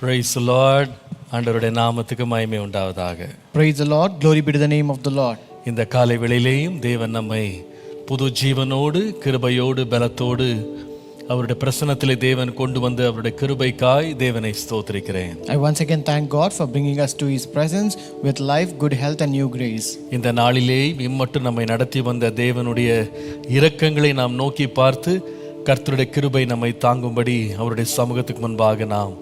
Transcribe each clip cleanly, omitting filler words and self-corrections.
Praise the Lord. ஆண்டவருடைய நாமத்துக்கு மகிமை உண்டாவதாக. Praise the Lord. Glory be to the name of the Lord. இந்த காலை வேளையிலேயும் தேவன் நம்மை புது ஜீவனோடு கிருபையோடு பலத்தோடு அவருடைய பிரசன்னத்திலே தேவன் கொண்டு வந்து அவருடைய கிருபைக்காய் தேவனை ஸ்தோத்திரிக்கிறேன். I once again thank God for bringing us to His presence with life, good health and new grace. இந்த நாளிலே இம்மட்டும் நம்மை நடத்தி வந்த தேவனுடைய இரக்கங்களை நாம் நோக்கி பார்த்து கர்த்தருடைய கிருபை நம்மை தாங்கும்படி அவருடைய சமூகத்துக்கு முன்பாக நாம்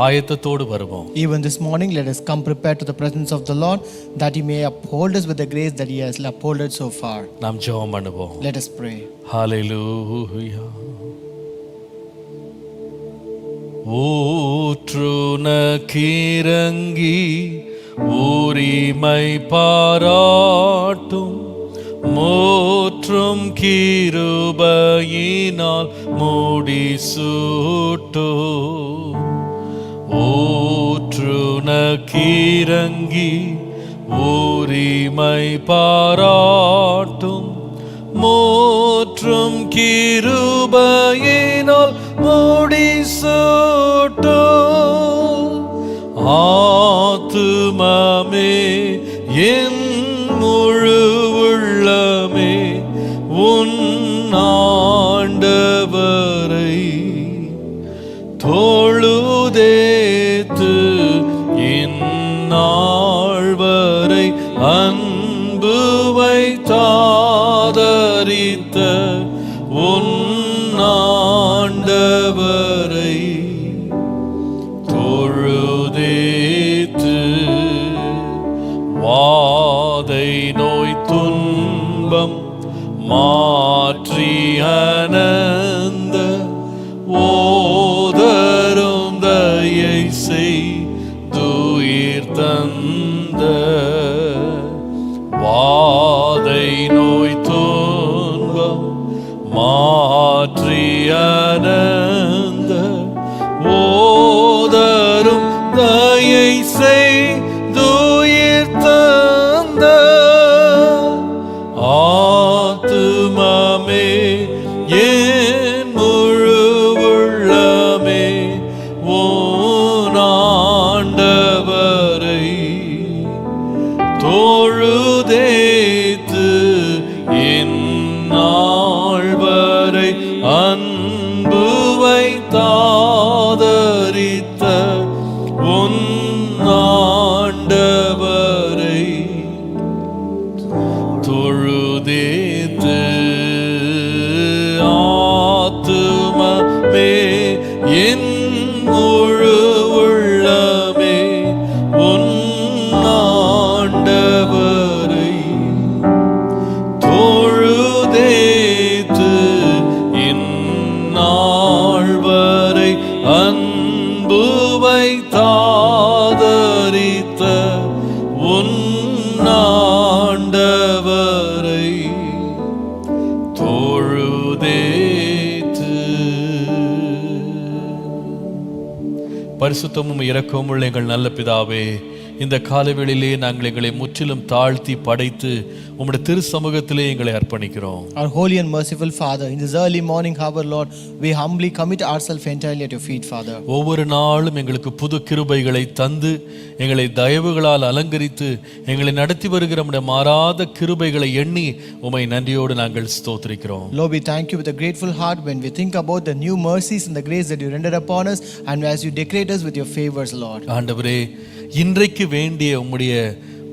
ஆயத்தத்தோடு வருவோம். Even this morning, let us come prepared to the presence of the Lord, that He may uphold us with the grace that He has upholded so far. நாம் ஜெபம் பண்ணுவோம். Let us pray. ஹல்லேலூயா. ஊற்றுனக்கிறங்கி உரிமை பாராட்டும் மோற்றும் கிருபையினால் முடிசூட்டோ. ஊற்றுனக்கிறங்கி உரிமை பாராட்டும் மோற்றும் கிருபையினால் முடிசூட்டோ. ஆத்துமமே என் முழு உள்ளமே உன் ஆண்டவரை தொழுதேத்து இந்நாள் வரை அன்பு வைத்தாதரித்த உன் ஆண்டவரை தொழுதேத்து. வாதை நோய் துன்பம் மாற்றி அனந்த ஓதரும் தயை செய்துயிர் தந்த. வாதை நோய் துன்பம் மாற்றி அனந்த ஓதரும் தயை செய்துயிர் தந்த. ஆத்துமமே என் முழு உள்ளமே உன் ஆண்டவரை தொழுதேத்து இந்நாள் வரை அன்பு வைத்தாதரித்த உன் ஆண்டவரை தொழுதேத்து. ஆத்துமமே என் முழு உள்ளமே உன் ஆண்டவரை தொழுதேத்து இந்நாள் வரை அன்பு வைத்தாதரித்த உன் ஆண்டவரை தொழுதேத்து. பரிசுத்தமும் இரக்கமும் உள்ள எங்கள் நல்ல பிதாவே, இந்த காலவேளையிலே நாங்கள் எங்களை முற்றிலும் தாழ்த்தி படைத்து உம்முடைய திரு சமூகத்திலே எங்களை அர்ப்பணிக்கிறோம். Our holy and merciful Father, in this early morning hour, Lord, we humbly commit ourselves entirely at your feet, Father. ஒவ்வொரு நாளும் எங்களுக்கு புது கிருபைகளை தந்து எங்களை தயவுகளால் அலங்கரித்து எங்களை நடத்தி வருகிற நம்முடைய மாறாத கிருபைகளை எண்ணி உம்மை நன்றியோடு நாங்கள் ஸ்தோத்திரிக்கிறோம். Lord, we thank you with a grateful heart when we think about the new mercies and the grace that you rendered upon us, and as you decorate us with your favors, Lord. ஆண்டவரே, இன்றைக்கு வேண்டிய உம்முடைய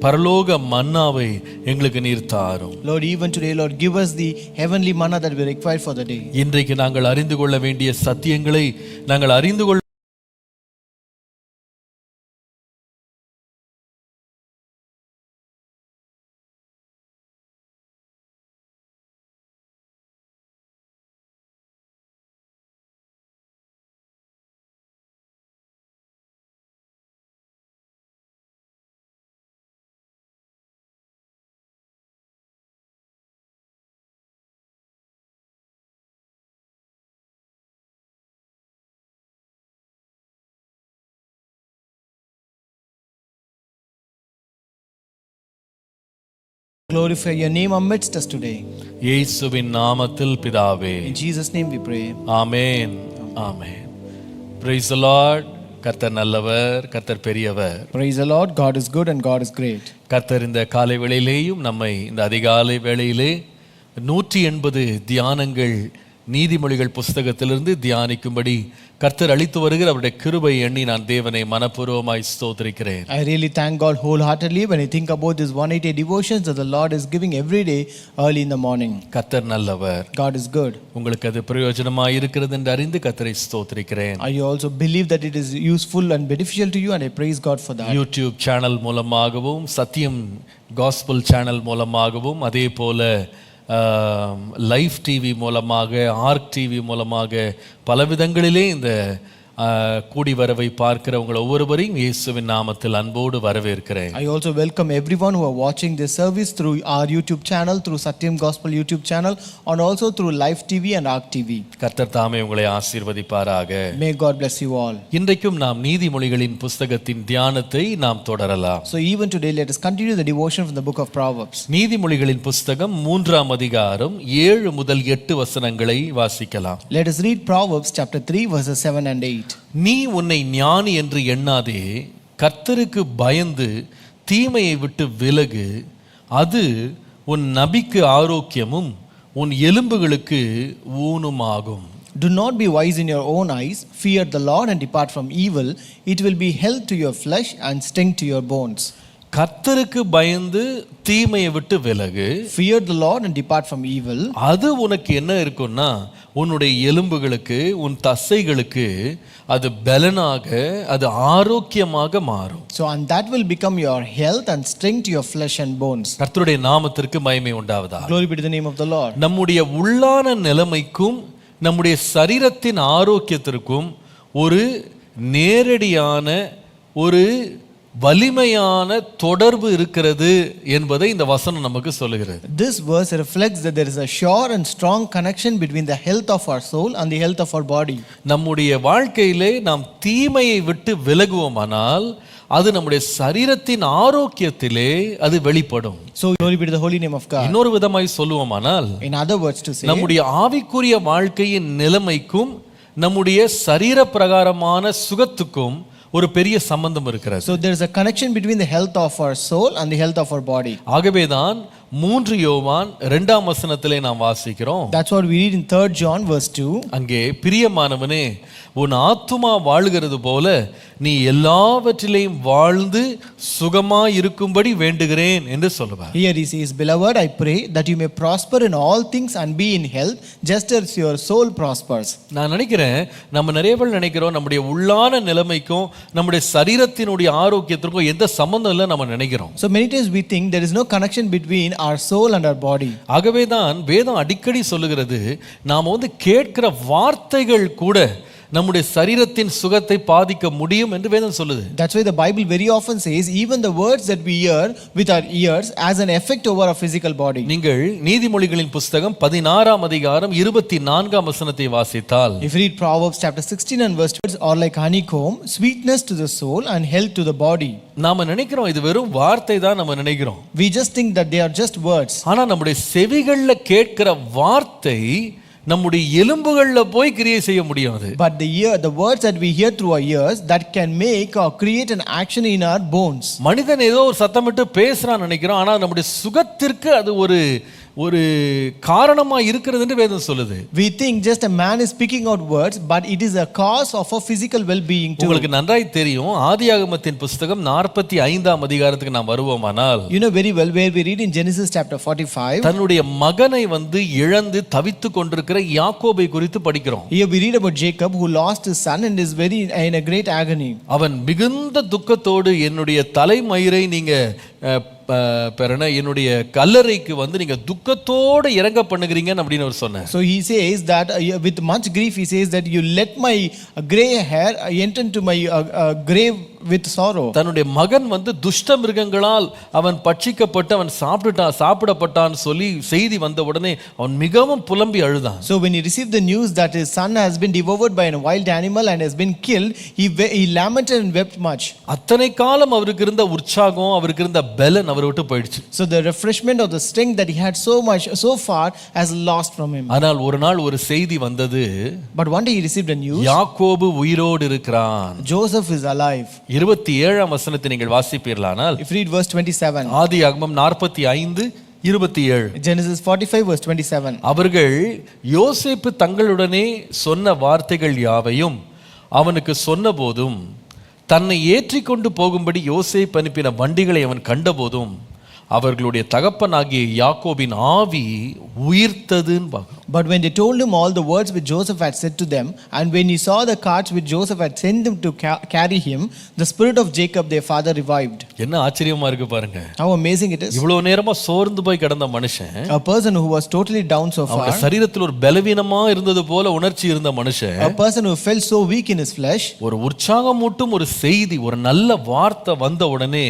பரலோக மன்னாவை எங்களுக்கு நீர் தாரும். Lord, even today, Lord, give us the heavenly manna that we require for the day. இன்றைக்கு நாங்கள் அறிந்து கொள்ள வேண்டிய சத்தியங்களை நாங்கள் அறிந்து கொள்ள Glorify your name amidst us today. இயேசுவின் நாமத்தில் பிதாவே. In Jesus' name we pray. Amen. Amen. Praise the Lord. கர்த்தர் நல்லவர், கர்த்தர் பெரியவர். Praise the Lord. God is good and God is great. கர்த்தர் இந்த காலை வேளையிலேயும் நம்மை இந்த அதிகாலை வேளையிலே 180 தியானங்கள் நீதிமொழிகள் புஸ்தகத்திலிருந்து தியானிக்கும்படி கர்த்தர் அளித்து வருகிற அவருடைய கிருபை எண்ணி நான் தேவனை மனப்பூர்வமாய் ஸ்தோத்திரிக்கிறேன். I really thank God wholeheartedly when I think about this 180 devotions that the Lord is giving every day early in the morning. கர்த்தர் நல்லவர். God is good. உங்களுக்கு அது பிரயோஜனமாய் இருக்கிறது என்று அறிந்து கர்த்தரை ஸ்தோத்திரிக்கிறேன். I also believe that it is useful and beneficial to you, and I praise God for that. YouTube channel மூலமாகவும் சத்தியம் காஸ்பல் சேனல் மூலமாகவும் அதே போல லைவ் டிவி மூலமாக ஆர்க் டிவி மூலமாக பல விதங்களிலே இந்த கூடி வரவை பார்க்கிற உங்கள் ஒவ்வொருவரையும் இயேசுவின் நாமத்தில் அன்போடு வரவேற்கிறேன். I also welcome everyone who are watching this service through our YouTube channel, through Satyam Gospel YouTube channel, and also through Live TV and Arc TV. கர்த்தர் தாமே உங்களை ஆசீர்வதிப்பாராக. May God bless you all. இன்றைக்கும் நாம் நீதிமொழிகளின் புஸ்தகத்தின் தியானத்தை நாம் தொடரலாம். So even today let us continue the devotion from the book of Proverbs. நீதிமொழிகளின் புஸ்தகம் 3ஆம் அதிகாரம் 7 முதல் 8 வசனங்களை வாசிக்கலாம். Let us read Proverbs chapter 3 verses 7 and 8. நீ உன்னை ஞானி என்று எண்ணாதே, கர்த்தருக்கு பயந்து தீமையை விட்டு விலகு, அது உன் நபிக்கு ஆரோக்கியமும் உன் எலும்புகளுக்கு ஊனுமாகும். Do not be wise in your own eyes, fear the Lord and depart from evil, it will be health to your flesh and strength to your bones. கர்த்தருக்கு பயந்து தீமையை விட்டு விலகு, Fear the Lord and depart from evil. அது உனக்கு என்ன இருக்கும்னா உன்னுடைய எலும்புகளுக்கு உன் தசைகளுக்கு அது பலனாக அது ஆரோக்கியமாக மாறும். So and that will become your health and strength to your flesh and bones. கர்த்தருடைய நாமத்திற்கு மகிமை உண்டாவதாக. Glory be to the name of the Lord. நம்முடைய உள்ளான நிலைமைக்கும் நம்முடைய சரீரத்தின் ஆரோக்கியத்திற்கும் ஒரு நேரடியான ஒரு வலிமையான தொடர்பு இருக்கிறது என்பதை இந்த வசனம் நமக்கு சொல்லுகிறது. This verse reflects that there is a sure and strong connection between the health of our soul and the health of our body. நம்முடைய வாழ்க்கையிலே நாம் தீமையை விட்டு விலகுவோமானால் அது நம்முடைய சரீரத்தின் ஆரோக்கியத்திலே அது வெளிப்படும். So glory be to the holy name of God. இன்னொரு விதமாய் சொல்லுவோமானால், In other words to say, நம்முடைய ஆவிக்குரிய வாழ்க்கையின் நிலைமைக்கும் நம்முடைய சரீர பிரகாரமான சுகத்துக்கும் ஒரு பெரிய சம்பந்தம் இருக்கிறது. So there is a connection between the health of our soul and the health of our body. ஆகவேதான் 3 யோவான் 2ஆம் வசனத்திலே நாம் வாசிக்கிறோம். That's what we read in 3 John verse 2. அங்கே பிரியமானவனே, உன் ஆத்துமா வாழுகிறது போல நீ எல்லாவற்றிலையும் வாழ்ந்து சுகமாய் இருக்கும்படி வேண்டுகிறேன் என்று சொல்லுவார். Here he says, Beloved, I pray that you may prosper in all things and be in health just as your soul prospers. நான் நினைக்கிறேன் நம்ம நிறைய பேர் நினைக்கிறோம் நம்முடைய உள்ளான நிலைமைக்கும் நம்முடைய சரீரத்தினுடைய ஆரோக்கியத்திற்கும் எந்த சம்பந்தம் இல்லை நம்ம நினைக்கிறோம். So many times we think there is no connection between our soul and our body. ஆகவேதான் வேதம் அடிக்கடி சொல்லுகிறது, நாம கேட்கிற வார்த்தைகள் கூட நம்முடைய சரீரத்தின் சுகத்தை பாதிக்க முடியும் என்று வேதம் சொல்லுது. That's why the Bible very often says even the words that we hear with our ears has an effect over our physical body. நீங்கள் நீதிமொழிகளின் புஸ்தகம் 16ஆம் அதிகாரம் 24ஆம் வசனத்தை வாசித்தால், If you read Proverbs chapter 16 and verse 2, are like honeycomb, sweetness to the soul and health to the body. நாம நினைக்கிறோம் இது வெறும் வார்த்தை தான் நம்ம நினைக்கிறோம். We just think that they are just words. ஆனா நம்முடைய செவிகள்ல கேட்கிற வார்த்தை நம்முடைய எலும்புகள்ல போய் கிரியை செய்ய முடியாது. But the words that we hear through our ears that can make or create an action in our bones. மனிதன் ஏதோ ஒரு சத்தமிட்டு பேசுறான்னு நினைக்கிறோம், ஆனா நம்முடைய சுகத்திற்கு அது ஒரு காரணமா இருக்கிறது என்று வேதம் சொல்லுது. We think just a man is speaking out words, but it is a cause of a physical well-being too. உங்களுக்கு நன்றாய் தெரியும், ஆதியாகமத்தின் புஸ்தகம் 45ஆம் அதிகாரத்துக்கு நாம் வருவோமானால், You know very well where we read in Genesis chapter 45. தன்னுடைய மகனை இழந்து தவித்து கொண்டிருக்கிற யாக்கோபை குறித்து படிக்கிறோம். Here we read about Jacob who lost his son and is very in a great agony. அவன் மிகுந்த துக்கத்தோடு என்னுடைய தலைமயிரை நீங்க என்னுடைய கல்லறைக்கு நீங்க துக்கத்தோட இறங்க பண்ணுகிறீங்கன்னு அப்படின்னு அவர் சொன்னார். So he says that with much grief he says that you let my gray hair enter into my grave with sorrow. தன்னுடைய மகன் வந்து துஷ்ட மிருகங்களால் அவன் பட்சிக்கப்பட்டு அவன் சாப்பிடப்பட்டான்னு சொல்லி செய்தி வந்த உடனே அவன் மிகவும் புலம்பி அழுதான். So when he received the news that his son has been devoured by a wild animal and has been killed, he lamented and wept much. அத்தனை காலம் அவருக்கு இருந்த உற்சாகம், அவருக்கு இருந்த பலன் அவரை விட்டு போயிடுச்சு. So the refreshment of the strength that he had so far has lost from him. ஆனால் ஒரு நாள் ஒரு செய்தி வந்தது. But one day he received a news. யாக்கோபு உயிரோடு இருக்கிறான். Joseph is alive. 27ஆம் வசனத்தை நீங்கள் வாசிப்பீர்களானால், If you read verse 27. ஆதியாகமம் 45:27. Genesis 45 verse 27. அவர்கள் யோசேப்பு தங்களுடனே சொன்ன வார்த்தைகள் யாவையும் அவனுக்கு சொன்னபோதும், தன்னை ஏற்றிக்கொண்டு போகும்படி யோசேப்பு அனுப்பின வண்டிகளை அவன் கண்டபோதும், அவர்களுடைய தகப்பனாகிய யாக்கோபின் ஆவி உயிர்த்ததுன்னு பார்க்கிறோம். But when they told him all the words which Joseph had said to them, and when he saw the carts which Joseph had sent them to carry him, the spirit of Jacob their father revived. என்ன ஆச்சரியமா இருக்கு பாருங்க. How amazing it is. இவ்வளவு நேரமா சோர்ந்து போய் கிடந்த மனுஷன், A person who was totally down so far, சரீரத்தில் ஒரு பலவீனமா இருந்தது போல உணர்ச்சி இருந்த மனுஷன், a person who felt so weak in his flesh, ஒரு உற்சாகமூட்டும் ஒரு செய்தி, ஒரு நல்ல வார்த்தை வந்த உடனே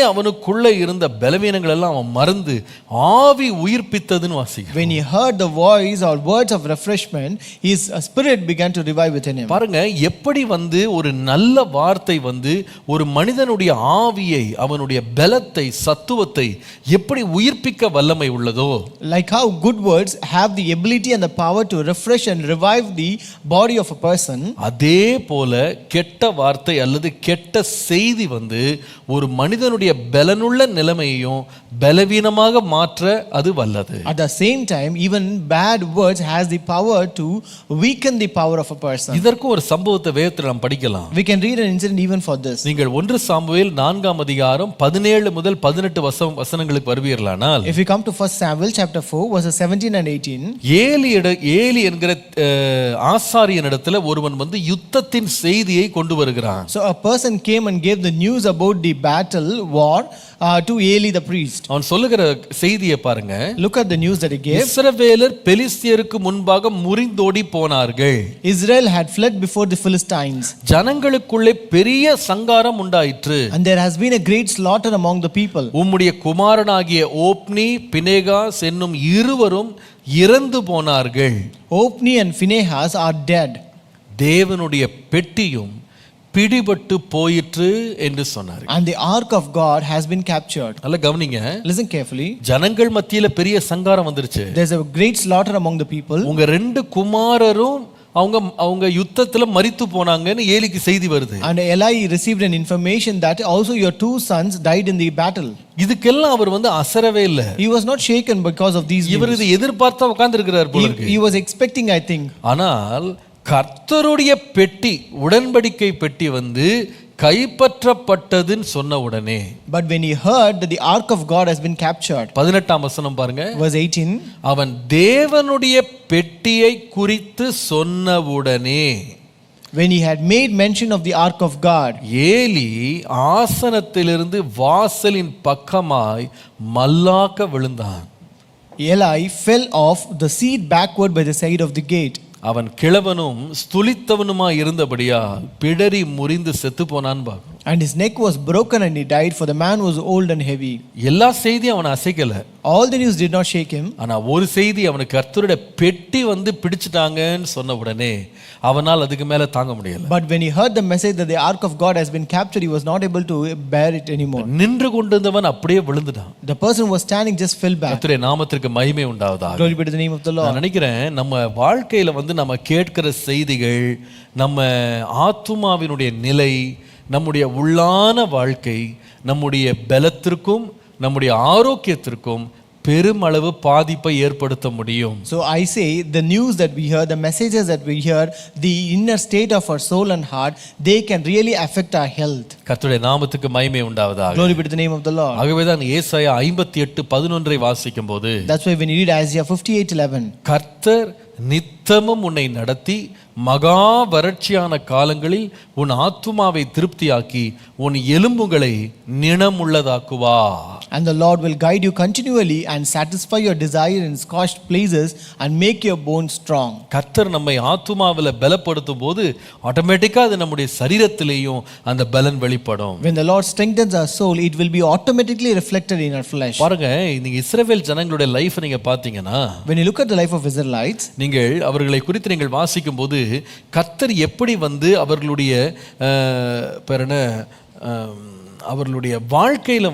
அவனுக்குள்ள இருந்த பலவீனங்கள் எல்லாம் அவன் மறந்து ஆவி உயிர்ப்பித்ததுன்னு வாசிக்கிறோம். When he heard the voice or words of refreshment, his spirit began to revive within him. பாருங்க, எப்படி ஒரு நல்ல வார்த்தை ஒரு மனிதனுடைய ஆவியை, அவனுடைய பலத்தை, சத்துவத்தை எப்படி உயிர்ப்பிக்க வல்லமை உள்ளதோ, like how good words have the ability and the power to refresh and revive the body of a person, அதே போல கெட்ட வார்த்தை அல்லது கெட்ட செய்தி ஒரு மனிதனுடைய பலனுள்ள நிலைமையையும் பலவீனமாக மாற்ற அது வல்லது. At the same time, even bad words has the power to weaken the power of a person. இதற்கு ஒரு சம்பவத்தை வேதத்தில் நாம் படிக்கலாம். We can read an incident even for this. நீங்கள் 1 சாமுவேல் 4ஆம் அதிகாரம் 17 முதல் 18 வசனங்களுக்கு வருவீர்களானால், If we come to 1 Samuel chapter 4 verses 17 and 18, Eli என்கிற ஆசாரியனிடத்தில் ஒருவன் யுத்தத்தின் செய்தியை கொண்டு வருகிறான். So a person came and gave the news about the battle war to Eli the priest. அவன் சொல்லுகிற செய்தியை பாருங்க. Look at the news that he gave. இஸ்ரவேலர் பெலிஸ்தியருக்கு முன்பாக முறிந்தோடி போனார்கள். Israel had fled before the Philistines. ஜனங்களுக்குள்ளே பெரிய சங்காரம் உண்டாயிற்று. And there has been a great slaughter among the people. உம்முடைய குமாரனாகிய ஓப்னி பினேகாஸ் என்னும் இருவரும் இறந்து போனார்கள். Ophni and Phinehas are dead. தேவனுடைய பெட்டியும் பிடிபட்டு போயிற்று என்று சொன்னார். And the ark of God has been captured. நல்ல கவனிங்க. Listen carefully. ஜனங்கள் மத்தியில பெரிய சங்காரம் வந்துருச்சு. There's a great slaughter among the people. உங்க 2 குமாரரும் அவங்க யுத்தத்துல மரித்து போனாங்கன்னு ஏலிக்கு செய்தி வருது. And Eli received an information that also your 2 sons died in the battle. இதுக்கெல்லாம் அவர் அசரவே இல்ல. He was not shaken because of these news. இவர் இது எதிர்பார்த்து உட்கார்ந்து இருக்கிறார் போல இருக்கு. He was expecting, I think. ஆனால் கர்த்தருடைய பெட்டி, உடன்படிக்கை பெட்டி கைப்பற்றப்பட்டதுன்னு சொன்ன உடனே, but when he heard that the ark of God has been captured, 18ஆம் வசனம் பாருங்க. verse 18, அவன் தேவனுடைய பெட்டியை குறித்து சொன்னவுடனே, when he had made mention of the ark of God, Eli ஆசனத்திலிருந்து வாசலின் பக்கமாய் மல்லாக்க விழுந்தான். Eli fell off the seat backward by the side of the gate. அவன் கிழவனும் ஸ்துலித்தவனுமா இருந்தபடியால் பிடரி முறிந்து செத்து போனான். And his neck was broken and he died, for the man was old and heavy. எல்லா செய்தியும் அவனை அசைக்கல. All the news did not shake him. ஆனா ஒரு செய்தி, அவனுக்கு கர்த்தருடைய பெட்டி பிடிச்சிட்டாங்கன்னு சொன்ன உடனே அவனால் அதுக்கு மேல தாங்க முடியல. But when he heard the message that the ark of God has been captured, he was not able to bear it anymore. நின்று கொண்டிருந்தவன் அப்படியே விழுந்துட்டான். The person who was standing just fell back. கர்த்தருடைய நாமத்திற்கு மகிமை உண்டாவதாக. Glory be to the name of the Lord. நான் நினைக்கிறேன் நம்ம வாழ்க்கையில நம்ம கேட்கிற செய்திகள், நம்ம ஆத்துமாவினுடைய நிலை, நம்முடைய உள்ளான வாழ்க்கை, நம்முடைய பலத்திற்கும் நம்முடைய ஆரோக்கியத்திற்கும் பெருமளவு பாதிப்பை ஏற்படுத்த முடியும். So I say the news that we hear, the messages that we hear, the inner state of our soul and heart, they can really affect our health. கர்த்தருடைய நாமத்துக்கு மகிமை உண்டாவதாக. Glory be to the name of the Lord. ஆகவேதான் ஏசாயா 58:11 வாசிக்கும்போது, that's why when you read Isaiah 58:11, கர்த்தர் நித்திய நித்தமும் உன்னை நடத்தி மகா வறட்சியான காலங்களில் உன் ஆத்துமாவை திருப்தியாக்கி உன் எலும்புகளை நிணமுள்ளதாக்குவா. And the Lord will guide you continually and satisfy your desire in scorched places and make your bones strong. கர்த்தர் நம்மை ஆத்துமாவில பலப்படுத்தும் போது ஆட்டோமேட்டிக்கா அது நம்முடைய சரீரத்திலேயும் அந்த பலன் வெளிப்படும். When the Lord strengthens our soul, it will be automatically reflected in our flesh. பாருங்க, நீங்க இஸ்ரவேல் ஜனங்களுடைய லைஃப் நீங்க பாத்தீங்கன்னா, When you look at the life of Israelites, நீங்கள் அவர்களை குறித்து நீங்கள் வாசிக்கும் போது கர்த்தர் எப்படி அவர்களுடைய அவர்களுடைய வாழ்க்கையில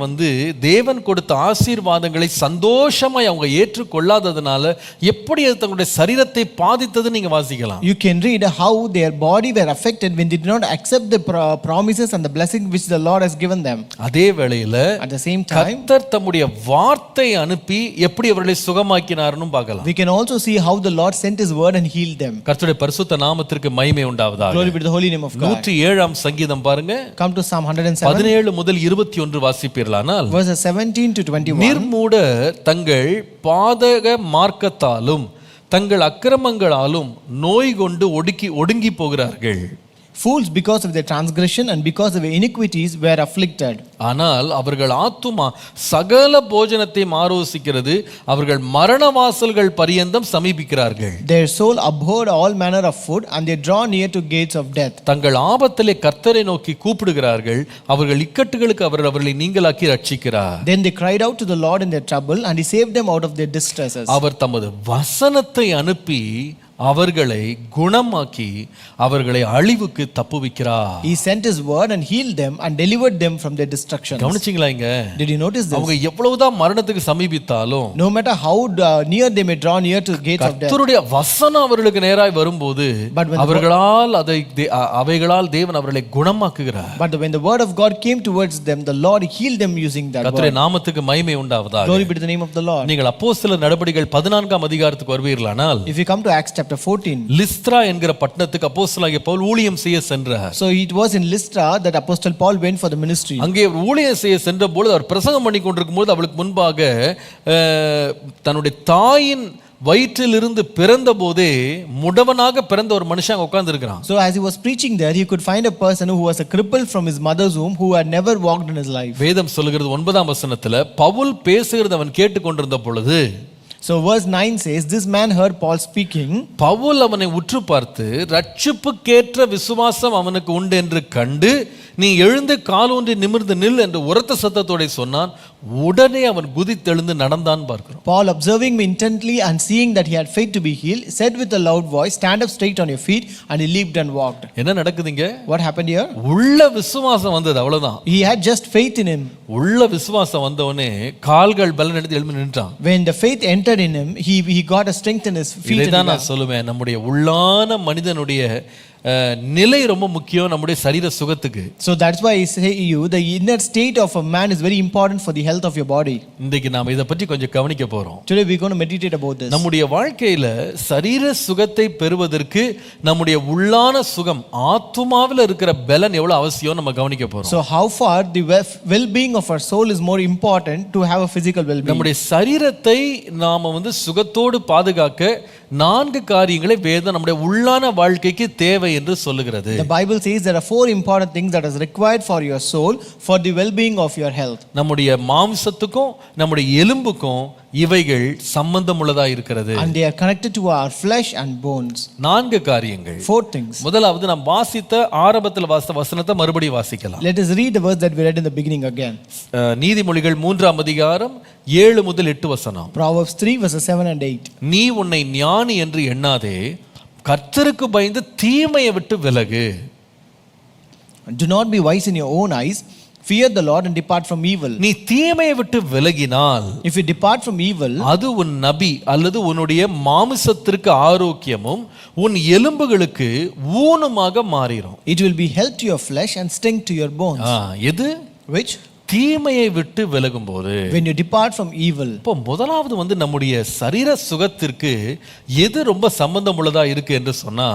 தேவன் கொடுத்த ஆசீர்வாதங்களை சந்தோஷமாய் அவங்க ஏற்றுக்கொள்ளாததுனால எப்படி அது தங்களுடைய சரீரத்தை பாதித்தது நீங்க வாசிக்கலாம். You can read how their body were affected when they did not accept the promises and the blessing which the Lord has given them. அதே வேளையில At the same time, கர்த்தர் தம்முடைய வார்த்தை அனுப்பி எப்படி அவர்களை சுகமாக்கினார்னு பார்க்கலாம். we can also see how the Lord sent his word and healed them. கர்த்தருடைய பரிசுத்த நாமத்திற்கு மகிமை உண்டாவதாக. Glory be to the holy name of God. 107ஆம் சங்கீதம் பாருங்க. Come to Psalm 107. 17 முதல் 21 வாசிப்பீர்களானால், verses 17 to 21. நிர்மூடர் தங்கள் பாதக மார்க்கத்தாலும் தங்கள் அக்கிரமங்களாலும் நோய் கொண்டு ஒடுங்கி போகிறார்கள். Fools because of their transgression and because of their iniquities were afflicted. ஆனால் அவர்கள் ஆத்துமா சகல போஜனத்தை ஆரோசிக்கிறது, அவர்கள் மரண வாசல்கள் பரியந்தம் சமீபிக்கிறார்கள். Their soul abhorred all manner of food and they draw near to gates of death. தங்கள் ஆபத்திலே கர்த்தரை நோக்கி கூப்பிடுகிறார்கள், அவர்கள் இக்கட்டுகளுக்கு அவர்களை நீங்களாக்கி ரட்சிக்கிறார். Then they cried out to the Lord in their trouble and he saved them out of their distresses. அவர் தமது வசனத்தை அனுப்பி அவர்களை குணமாக்கி அவர்களை அழிவுக்கு தப்புவிக்கிறார். He sent his word and healed them and delivered them from their destruction. கவனிச்சீங்களா இங்க? Did you notice this? அவங்க எவ்வளவுதான் மரணத்துக்கு சமீபித்தாலும், no matter how near they may draw near to the gates of death, கர்த்தருடைய வசனம் அவர்களுக்கு நேராய் வரும்போது அவைகளால் தேவன் அவர்களை குணமாக்குகிறார். But when the word of God came towards them, the Lord healed them using that word. கர்த்தருடைய நாமத்துக்கு மகிமை உண்டாவதாக. Glory be to the name of the Lord. நீங்கள் அப்போஸ்தலர் நடபடிகள் 14ஆம் அதிகாரத்துக்கு வருவீர்களானால், if you come to Acts chapter 14, லிஸ்த்ரா என்கிற பட்டணத்துக்கு அப்போஸ்தலனாகிய பவுல் ஊழியம் செய்ய சென்றார். so it was in Lystra that apostle Paul went for the ministry. அங்கே ஊழியம் செய்ய சென்ற பொழுது அவர் பிரசங்கம் பண்ணி கொண்டிருக்கும்போது அவளுக்கு முன்பாக தன்னுடைய தாயின் வயிற்றிலிருந்து பிறந்த போதே முடவனாக பிறந்த ஒரு மனுஷன் உட்கார்ந்து இருக்கிறான். So as he was preaching there, he could find a person who was a cripple from his mother's womb who had never walked in his life. வேதம் சொல்லுகிறது 9ஆம் வசனத்துல, பவுல் பேசுகிறது அவன் கேட்டுக்கொண்டிருந்த பொழுது, so verse 9 says, this man heard Paul speaking. Pavul அவனை உற்று பார்த்து ரட்சிப்புக்கேற்ற விசுவாசம் அவனுக்கு உண்டு என்று கண்டு, நீ எழுந்து காலூன்றி நிமிர்ந்து நில் என்று உரத்த சத்தத்தோட சொன்னான். உடனே அவன் குதித்தெழுந்து நடந்தான் பார்க்கிறோம். Paul, observing me intently and seeing that he had faith to be healed, said with a loud voice, stand up straight on your feet, and he leaped and walked. என்ன நடக்குதுங்க? What happened here? உள்ள விசுவாசம் வந்தது, அவ்வளவுதான். He had just faith in him. உள்ள விசுவாசம் வந்தவனே கால்கள் பலன் எடுத்து எழும்பி நின்றான். When the faith entered in him, he got a strength in his feet. இதைதான் நான் சொல்லுவேன், நம்முடைய உள்ளான மனிதனுடைய நிலை ரொம்ப முக்கியம் நம்முடைய சரீர சுகத்துக்கு. So that's why I say you, the inner state of a man is very important for the health of your body. இன்னைக்கு நாம இத பற்றி கொஞ்சம் கவனிக்க போறோம். Today we're going to meditate about this. நம்முடைய வாழ்க்கையில சரீர சுகத்தை பெறுவதற்கு நம்முடைய உள்ளான சுகம் ஆத்துமாவில் இருக்கிற பலன் எவ்வளவு அவசியம் நம்ம கவனிக்க போறோம். So how far the well-being of our soul is more important to have a physical well-being. நம்முடைய சரீரத்தை நாம சுகத்தோடு பாதுகாக்க 4 காரியங்களை வேதம் நம்முடைய உள்ளான வாழ்க்கைக்கு தேவை என்று சொல்லுகிறது. The Bible says there are 4 important things that is required for your soul for the well-being of your health. நம்முடைய மாம்சத்துக்கும் நம்முடைய எலும்புக்கும் இவைகள் சம்பந்தம் உள்ளதா இருக்கிறது. And they are connected to our flesh and bones. 4 காரியங்கள். 4 things. முதலாவது நாம் வாசித்த ஆரம்பத்தில் வாசித்த வசனத்தை மறுபடியும் வாசிக்கலாம். Let us read the verse that we read in the beginning again. நீதிமொழிகள் 3ஆம் அதிகாரம் 7 முதல் 8 வசனம். Proverbs 3 verses 7 and 8. நீ உன்னை ஞானி என்று எண்ணாதே, கர்த்தருக்கு பயந்து தீமையை விட்டு விலகு. Do not be wise in your own eyes. Fear the Lord and depart from evil. நீ தீமையை விட்டு விலகினால், if you depart from evil, அது உன் நபி அல்லது உன்னுடைய மாமிசத்திற்கு ஆரோக்கியமும் உன் எலும்புகளுக்கு ஊனமாக மாறிடும். it will be health to your flesh and strength to your bones. எது? which? தீமையை விட்டு விலகும்போது, when you depart from evil. இப்போ முதலாவது நம்முடைய சரீர சுகத்திற்கு எது ரொம்ப சம்பந்தம் உள்ளதா இருக்கு என்று சொன்னா,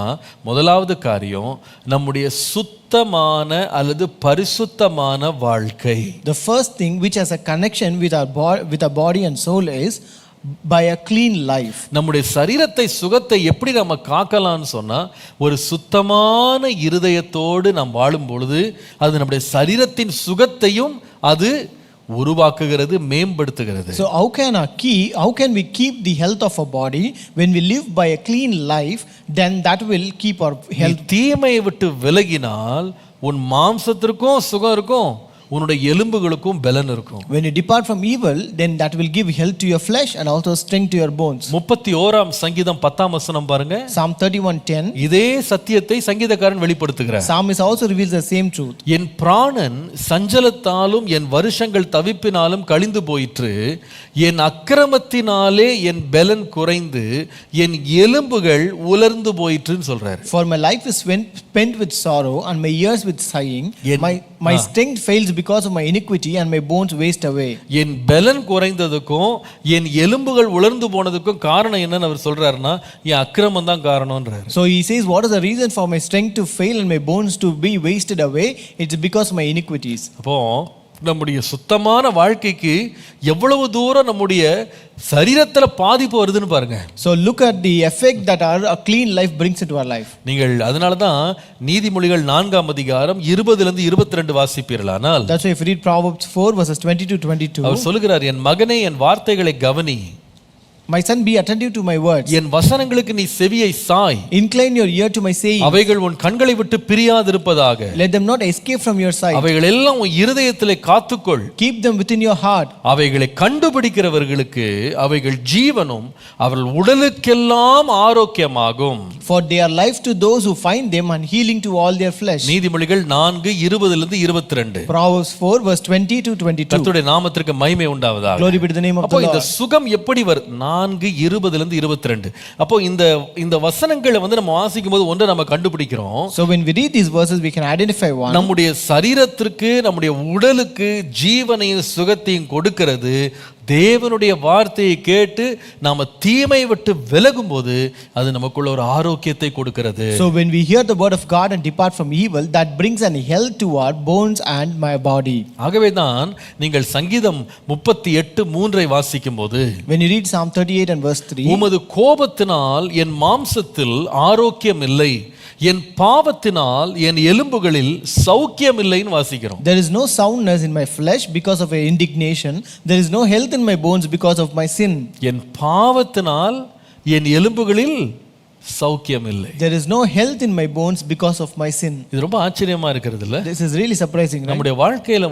முதலாவது காரியம் நம்முடைய சுத்தமான அல்லது பரிசுத்தமான வாழ்க்கை. The first thing which has a connection with our body and soul is by a clean life. நம்முடைய சரீரத்தை சுகத்தை எப்படி நம்ம காக்கலாம்னு சொன்னா ஒரு சுத்தமான இருதயத்தோடு நாம் வாழும் பொழுது அது நம்முடைய சரீரத்தின் சுகத்தையும் அது உருவாக்குகிறது, மேம்படுத்துகிறது. So how can we keep the health of our body when we live by a clean life? Then that will keep our health. தீமையை விட்டு விலகினால் உன் மாம்சத்திற்கும் சுகம் இருக்கும், உன்னுடைய எலும்புகளுக்கும் பலன் இருக்கும். When you depart from evil, then that will give health to your flesh and also strength to your bones. 31ஆம் சங்கீதம் 10ஆம் வசனம் பாருங்க. Psalm 31:10. இதே சத்தியத்தை சங்கீதக்காரன் வெளிப்படுத்துகிறார். Psalmist also reveals the same truth. என் பிராணன் சஞ்சலத்தாலும் என் வருஷங்கள் தவிப்பினாலும் கழிந்து போயிற்று, என் அக்கிரமத்தினாலே என் பலன் குறைந்து என் எலும்புகள் உலர்ந்து போயிற்றுன்னு சொல்றாரு. For my life is spent with sorrow and my years with sighing. My strength fails because of my iniquity and my bones waste away. என் பலன் குறைந்ததுக்கும் என் எலும்புகள் உலர்ந்து போனதுக்கும் காரணம் என்னன்னு அவர் சொல்றாருன்னா என் அக்கிரமம் தான் காரணம்ன்றாரு. So he says, what is the reason for my strength to fail and my bones to be wasted away? It's because of my iniquities. அப்போ நம்முடைய சுத்தமான வாழ்க்கைக்கு எவ்வளவு தூரம் நம்முடைய சரீரத்துல பாதிப்பு வருதுன்னு பாருங்க. So look at the effect that a clean life brings into our life. நீங்கள் அதனால தான் நீதிமொழிகள் 4ஆம் அதிகாரம் 20 இருந்து 22 வாசிப்பீர்களானால், That's why if you read Proverbs 4 verses 20 to 22, அவர் சொல்லுகிறார், என் மகனே என் வார்த்தைகளை கவனி, my son, be attentive to my words. என் வசனங்களுக்கு நீ செவியை Sai, Incline your ear to my saying. அவைகள் உன் கண்களை விட்டு பிரியாதிருப்பதாக, Let them not escape from your sight. அவைகள் எல்லாம் உன் இருதயத்திலே காத்துக்கொள், Keep them within your heart. அவைகளை கண்டுபிடிக்கிறவர்களுக்கு அவைகள் ஜீவனும் அவர்கள் உடலுக்கெல்லாம் ஆரோக்கியமாகும். For they are life to those who find them and healing to all their flesh. நீதிமொழிகள் 4:20 இருந்து 22. Proverbs 4 verse 20 to 22. கர்த்தருடைய நாமத்திற்கு மகிமை உண்டாவதாக. Glory be to the name of அப்போ the இந்த Lord. சுகம் எப்படி வரும்? 4:20 இருந்து 22. அப்போ இந்த வசனங்களை நம்ம வாசிக்கும் போது ஒன்றை நம்ம கண்டுபிடிக்கிறோம். So when we read these verses, we can identify one. நம்முடைய சரீரத்திற்கு, நம்முடைய உடலுக்கு ஜீவனையும் சுகத்தையும் கொடுக்கிறது தேவனுடைய வார்த்தையை கேட்டு நாம தீமை விட்டு விலகும் போது அது நமக்குள்ள ஒரு ஆரோக்கியத்தை கொடுக்கிறது. So when we hear the word of God and depart from evil, that brings an health to our bones and my body. ஆகவே தான் நீங்கள் சங்கீதம் 38:3 வாசிக்கும் போது, When you read Psalm 38 and verse 3, உமது கோபத்தினால் என் மாம்சத்தில் ஆரோக்கியம் இல்லை, என் பாவத்தினால் என் எலும்புகளில் சௌக்கியம் இல்லைன்னு வாசிக்கிறோம். there is no soundness in my flesh because of your indignation, there is no health in my bones because of my sin. என் பாவத்தினால் என் எலும்புகளில் சௌக்கியம் இல்லை. There is no health in my bones because of my sin. இது ரொம்ப ஆச்சரியமா இருக்கிறது இல்ல? This is really surprising, right? நம்முடைய வாழ்க்கையில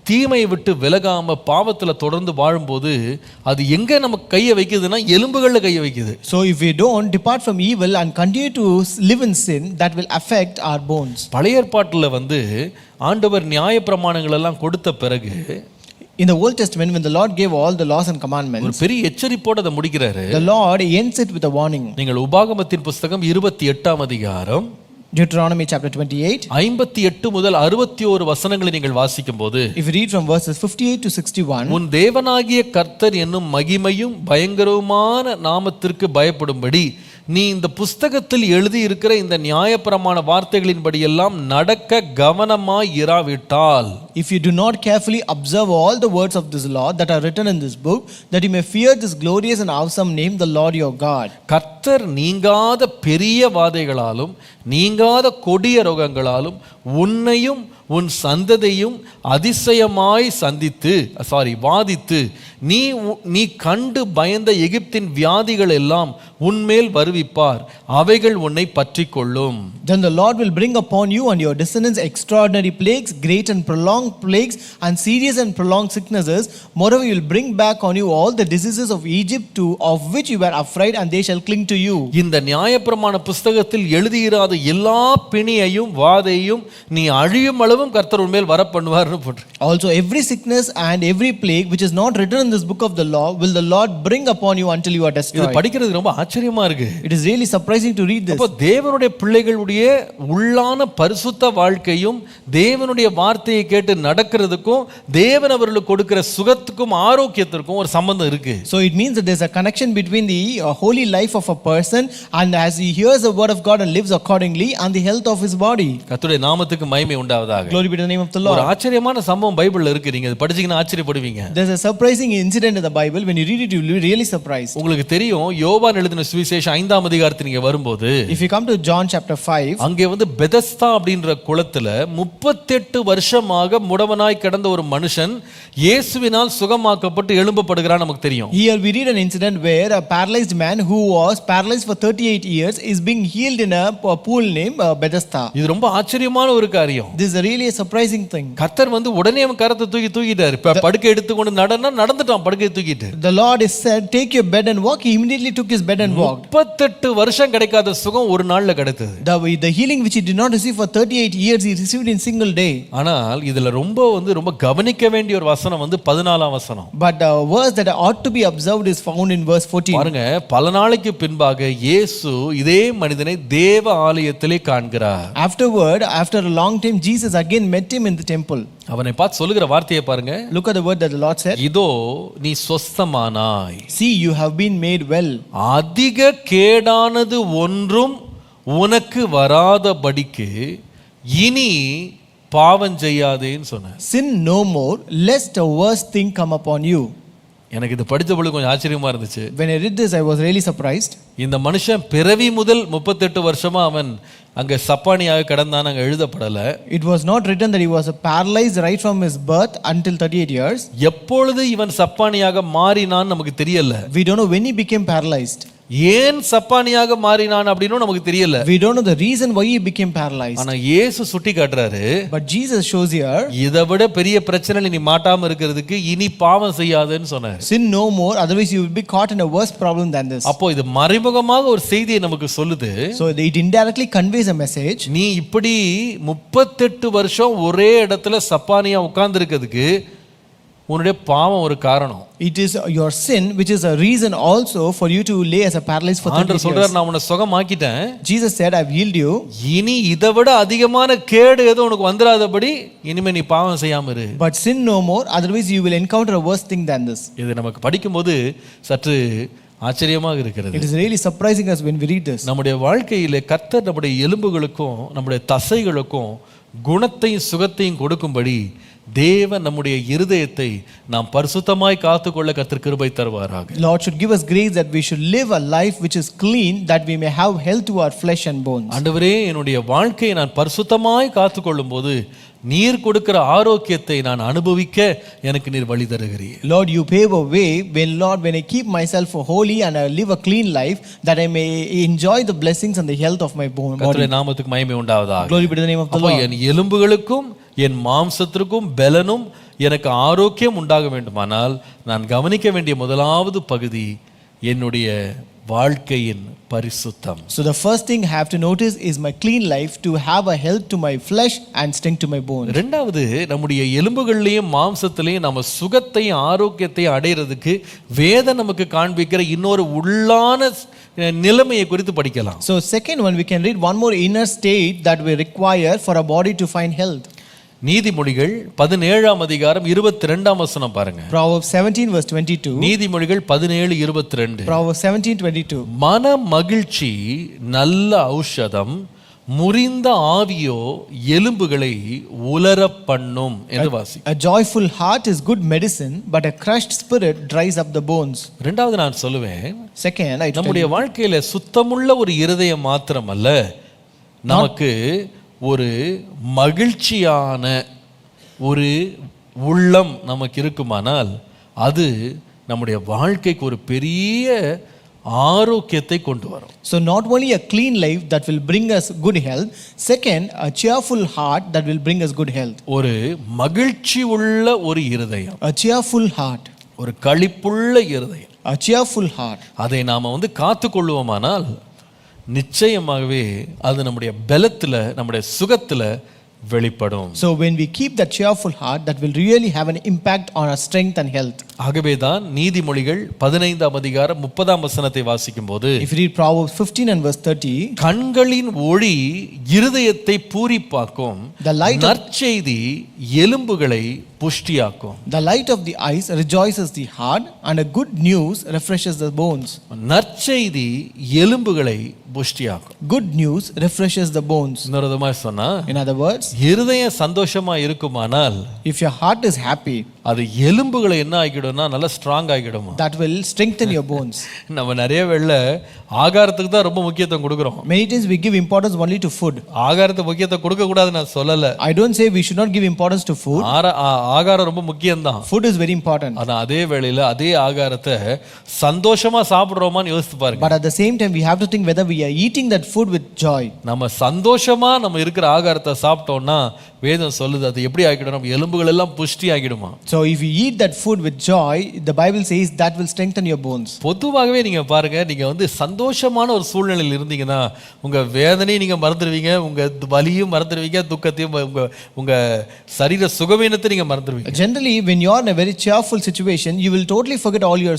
தீமையை விட்டு விலகாம பாவத்துல தொடர்ந்து வாழும்போது அது எங்க நம்ம கையை வைக்குதுன்னா எலும்புகள்ல கையை வைக்குது. So if we don't depart from evil and continue to live in sin, that will affect our bones. பழைய ஏற்பாட்டுல ஆண்டவர் நியாயப்பிரமாணங்கள் எல்லாம் கொடுத்த பிறகு, In the Old Testament, when the Lord gave all the laws and ஒரு commandments, பெரிய எச்சரிப்போட அதை முடிக்கிறாரு. the Lord ends it with a warning. நீங்கள் உபாகமத்தின் புஸ்தகம் 28ஆம் அதிகாரம் Deuteronomy chapter 28. 58 முதல் 61 வசனங்களை நீங்கள் வாசிக்கும் போது, If you read from verses 58 to 61, உன் தேவனாகிய கர்த்தர் என்னும் மகிமையும் பயங்கரமான நாமத்திற்கு பயப்படும்படி நீ இந்த புஸ்தகத்தில் எழுதி இருக்கிற இந்த நியாயப்பிரமாண வார்த்தைகளின்படி எல்லாம் நடக்க கவனமாய் இராவிட்டால், if you do not carefully observe all the words of this law that are written in this book, that you may fear this glorious and awesome name, the Lord your God. கர்த்தர் நீங்காத பெரிய வாதைகளாலும் நீங்காத கொடிய ரோகங்களாலும் உன்னையும் உன் சந்ததியும் அதிசயமாய் வாதித்து நீ கண்டு பயந்த எகிப்தின் வியாதிகள் எல்லாம் உன்மேல் வருவிப்பார், அவைகள் உன்னை பற்றிக் கொள்ளும். Then the Lord will bring upon you and your descendants extraordinary plagues, great and prolonged plagues, and serious and prolonged sicknesses. Moreover, you will bring back on you all the diseases of Egypt too, of which you were afraid, and they shall cling to you. இந்த நியாயப்பிரமாண புஸ்தகத்தில் எழுதியிராத எல்லா பிணியையும் வாதையும் நீ அழியும் அளவும் கர்த்தர் உன்மேல் வர பண்ணுவார்னு போட்டு. Also every sickness and every plague which is not written in this book of the law will the Lord bring upon you until you are இது destroyed. படிக்கிறது ரொம்ப ஆச்சரியமா இருக்கு. It is really surprising to read this. அப்போ தேவனுடைய பிள்ளைகளுடைய உள்ளான பரிசுத்த வாழ்க்கையும் தேவனுடைய வார்த்தையை கேட்டு கேட்டு நடக்கிறதுக்கும் தேவன் அவர்களுக்கு கொடுக்கிற சுகத்துக்கும் ஆரோக்கியத்திற்கும் ஒரு சம்பந்தம் இருக்கு. So it means that there's a connection between the holy life of a person and as he hears the word of God and lives accordingly and the health of his body. கர்த்தருடைய நாமத்துக்கு மகிமை உண்டாவதாக. Glory be to the name of the ஒரு Lord. ஆச்சரியமான சம்பவம் பைபிள்ல இருக்கு. நீங்க இது படிச்சீங்கன்னா ஆச்சரியப்படுவீங்க. There's a surprising incident in the Bible. When you read it, you will be really surprised. உங்களுக்கு தெரியும், யோவான் எழுதின சுவிசேஷம் 5ஆம் அதிகாரத்துக்கு நீங்க வரும்போது, If you come to John chapter 5, அங்கே வந்து பெதஸ்தா அப்படின்ற குளத்துல 38 வருஷமாக முடவனாய் கிடந்த ஒரு மனுஷன் இயேசுவினால் சுகமாக்கப்பட்டு எழும்பப்படுகிறான் நமக்கு தெரியும். here we read an incident where a paralyzed man who was paralyzed for 38 years is being healed in a pool named Bethesda. இது ரொம்ப ஆச்சரியமான ஒரு காரியம். This is a really a surprising thing. கர்த்தர் வந்து உடனே அவன் கரத்தை தூக்கிட்டாரு. படுக்கை எடுத்துக்கொண்டு நடந்துட்டான். படுக்கையை தூக்கிட்டு The Lord is said, take your bed and walk. He immediately took his bed and walked. 38 வருஷம் கிடைக்காத சுகம் ஒரு நாள்ல கிடைத்தது. The healing which he did not receive for 38 years he received in single day. ஆனால் இதுல ரொம்ப கவனிக்க வேண்டிய ஒரு வசனம் வந்து 14ஆம் வசனம். But the verse that ought to be observed is found in verse 14. பாருங்க, பல நாளைக்கு பின்பாக இயேசு இதே மனிதனை தேவ ஆலயத்திலே காண்கிறார். Afterward, after a long time, Jesus again met him in the temple. அவனை பார்த்து சொல்லுகிற வார்த்தையை பாருங்க. Look at the word that the Lord said. இதோ நீ சொஸ்தமானாய். See, you have been made well. அதிக கேடானது ஒன்றும் உனக்கு வராதபடிக்கு இனி பாவம் செய்யாதேன்னு சொன்ன. Sin no more, lest a worse thing come upon you. எனக்கு இது படித்த பொழுது கொஞ்சம் ஆச்சரியமா இருந்துச்சு. When I read this, I was really surprised. இந்த மனுஷன் பிறவி முதல் 38 வருஷமா அவன் அங்க சப்பானியாக கிடந்தான், அங்க எழுதப்படல. It was not written that he was paralyzed right from his birth until 38 years. எப்பொழுது இவன் சப்பானியாக மாறினான் நமக்கு தெரியல. We don't know when he became paralyzed. ஏன் சப்பானியாக மாறினான் அப்படினும் நமக்கு தெரியல. We don't know the reason why he became paralyzed. ஆனா இயேசு சுட்டி காட்டுறாரு. But Jesus shows here, இதை விட பெரிய பிரச்சனை நீ மாட்டாம இருக்கிறதுக்கு இனி பாவம் செய்யாதேன்னு சொன்னார். sin no more, otherwise you will be caught in a worse problem than this. அப்போ இது மறைமுகமாக ஒரு செய்தியை நமக்கு சொல்லுது. So it indirectly conveys a message. நீ இப்படி 38 வருஷம் ஒரே இடத்துல சப்பானியா உட்கார்ந்து இருக்கிறதுக்கு உன்னுடைய பாவம் ஒரு காரணம். It is your sin which is a reason also for you to lay as a paralyzed for 30 years. ஆண்டவர் சொல்றார், நான் உன்னை சுகமாக்கிட்டேன். Jesus said, I've healed you. இனி இதை விட அதிகமான கேடு ஏதோ உனக்கு வந்துராதபடி இனிமே நீ பாவம் செய்யாம இரு. But sin no more, otherwise you will encounter a worse thing than this. இது நமக்கு படிக்கும்போது சற்று ஆச்சரியமாக இருக்கிறது. It is really surprising us when we read this. நம்முடைய வாழ்க்கையிலே கர்த்தர் நம்முடைய எலும்புகளுக்கும் நம்முடைய தசைகளுக்கும் குணத்தையும் சுகத்தையும் கொடுக்கும்படி தேவன் நம்முடைய இருதயத்தை நாம் பரிசுத்தமாய் காத்துக்கொள்ள கர்த்தர் கிருபை தருவாராக. Lord should give us grace that we should live a life which is clean, that we may have health to our flesh and bones. ஆண்டவரே, என்னுடைய வாழ்க்கையை நான் பரிசுத்தமாய் காத்துக்கொள்ளும் போது நீர் கொடுக்கிற ஆரோக்கியத்தை நான் அனுபவிக்க எனக்கு நீர் வழி தருகிறீர். Lord, you pave a way when I keep myself holy and I live a clean life, that I may enjoy the blessings and the health of my body. கர்த்தருடைய நாமத்துக்கு மகிமை உண்டாவதாக. Glory be to the name of the Lord. என் எலும்புகளுக்கும் என் மாம்சத்திற்கும் பலனும் எனக்கு ஆரோக்கியம் உண்டாக வேண்டுமானால் நான் கவனிக்க வேண்டிய முதலாவது பகுதி என்னுடைய வாழ்க்கையின் பரிசுத்தம். So the first thing I have to notice is my clean life, to have a health to my flesh and strength to my bones. இரண்டாவது, நம்முடைய எலும்புகளிலேயும் மாம்சத்திலேயும் நம்ம சுகத்தையும் ஆரோக்கியத்தையும் அடையிறதுக்கு வேதம் நமக்கு காண்பிக்கிற இன்னொரு உள்ளான நிலைமையை குறித்து படிக்கலாம். So second one, we can read one more inner state that we require for a body to find health. நீதிமொழிகள் 17ஆம் அதிகாரம் 22ஆம் வசனம் பாருங்க. Proverbs 17 verse 22. நீதிமொழிகள் 17:22. Proverbs 17:22. மன மகிழ்ச்சி நல்ல ஔஷதம், முறிந்த ஆவியோ எலும்புகளை உலர பண்ணும் என்று வாசி. A joyful heart is good medicine, but a crushed spirit dries up the bones. இரண்டாவது நான் சொல்லுவேன், Second, நம்முடைய வாழ்க்கையில சுத்தமுள்ள ஒரு இருதயம் மாத்திரமல்ல, நமக்கு ஒரு மகிழ்ச்சியான ஒரு உள்ளம் நமக்கு இருக்குமானால் அது நம்முடைய வாழ்க்கைக்கு ஒரு பெரிய ஆரோக்கியத்தை கொண்டு வரும். So not only a clean life that will bring us good health, second, a cheerful heart that will bring us good health. ஒரு மகிழ்ச்சி உள்ள ஒரு இருதயம், A cheerful heart, ஒரு களிப்புள்ள இருதயம், a cheerful heart. அதை நாம காத்துக்கொள்வோமானால் நிச்சயமாகவே அது நம்முடைய பலத்துல நம்முடைய சுகத்துல வெளிப்படும். So when we keep that cheerful heart, that will really have an impact on our strength and health. ஆகவேதான் நீதிமொழிகள் 15ஆம் அதிகாரம் 30ஆம் வசனத்தை வாசிக்கும்போது, If you read Proverbs 15 and verse 30, கண்களின் ஒளி இருதயத்தை பூரிப்பாக்கும், The light of- நற்செய்தி எலும்புகளை புஷ்டியாக்கும். the light of the eyes rejoices the heart, and a good news refreshes the bones. நற்செய்தி எலும்புகளை புஷ்டியாக்கும். Good news refreshes the bones. இன்னொரு விதமா சொன்னா, In other words, இருதயம் சந்தோஷமா இருக்குமானால் if your heart is happy, அது எலும்புகளை என்ன ஆகிடும்னா நல்லா strong ஆகிடுமா. that will strengthen your bones. நம்ம நிறைய வேளை ஆகாரத்துக்கு தான் ரொம்ப முக்கியத்துவம் கொடுக்குறோம். Many times we give importance only to food. ஆகாரத்துக்கு முக்கியத்துவம் கொடுக்க கூடாது நான் சொல்லல. I don't say we should not give importance to food. ஆகாரம் ரொம்ப முக்கியம்தான். Food is very important. ஆனா அதே வேளையில அதே ஆகாரத்தை சந்தோஷமா சாப்பிடுறோமான்னு யோசித்து பாருங்க. But at the same time, we have to think whether we are eating that food with joy. நம்ம சந்தோஷமா நம்ம இருக்கிற ஆகாரத்தை சாப்பிட்டோம்னா வேதம் சொல்லுது அது எப்படி ஆகிடும், நம்ம எலும்புகள் எல்லாம் புஷ்டி ஆகிடுமா. So if you eat that food with joy, the Bible says that will strengthen your bones. பொதுவாகவே நீங்க பாருங்க, நீங்க வந்து சந்தோஷமான ஒரு சூழ்நிலையில் இருந்தீங்கன்னா உங்க வேதனையை நீங்க மறந்துடுவீங்க, உங்க வலியும் மறந்துடுவீங்க, துக்கத்தையும் உங்க சரீர சுகவீனத்தை நீங்க மறந்துடுவீங்க. Generally, when you are in a very cheerful situation, you will totally forget all your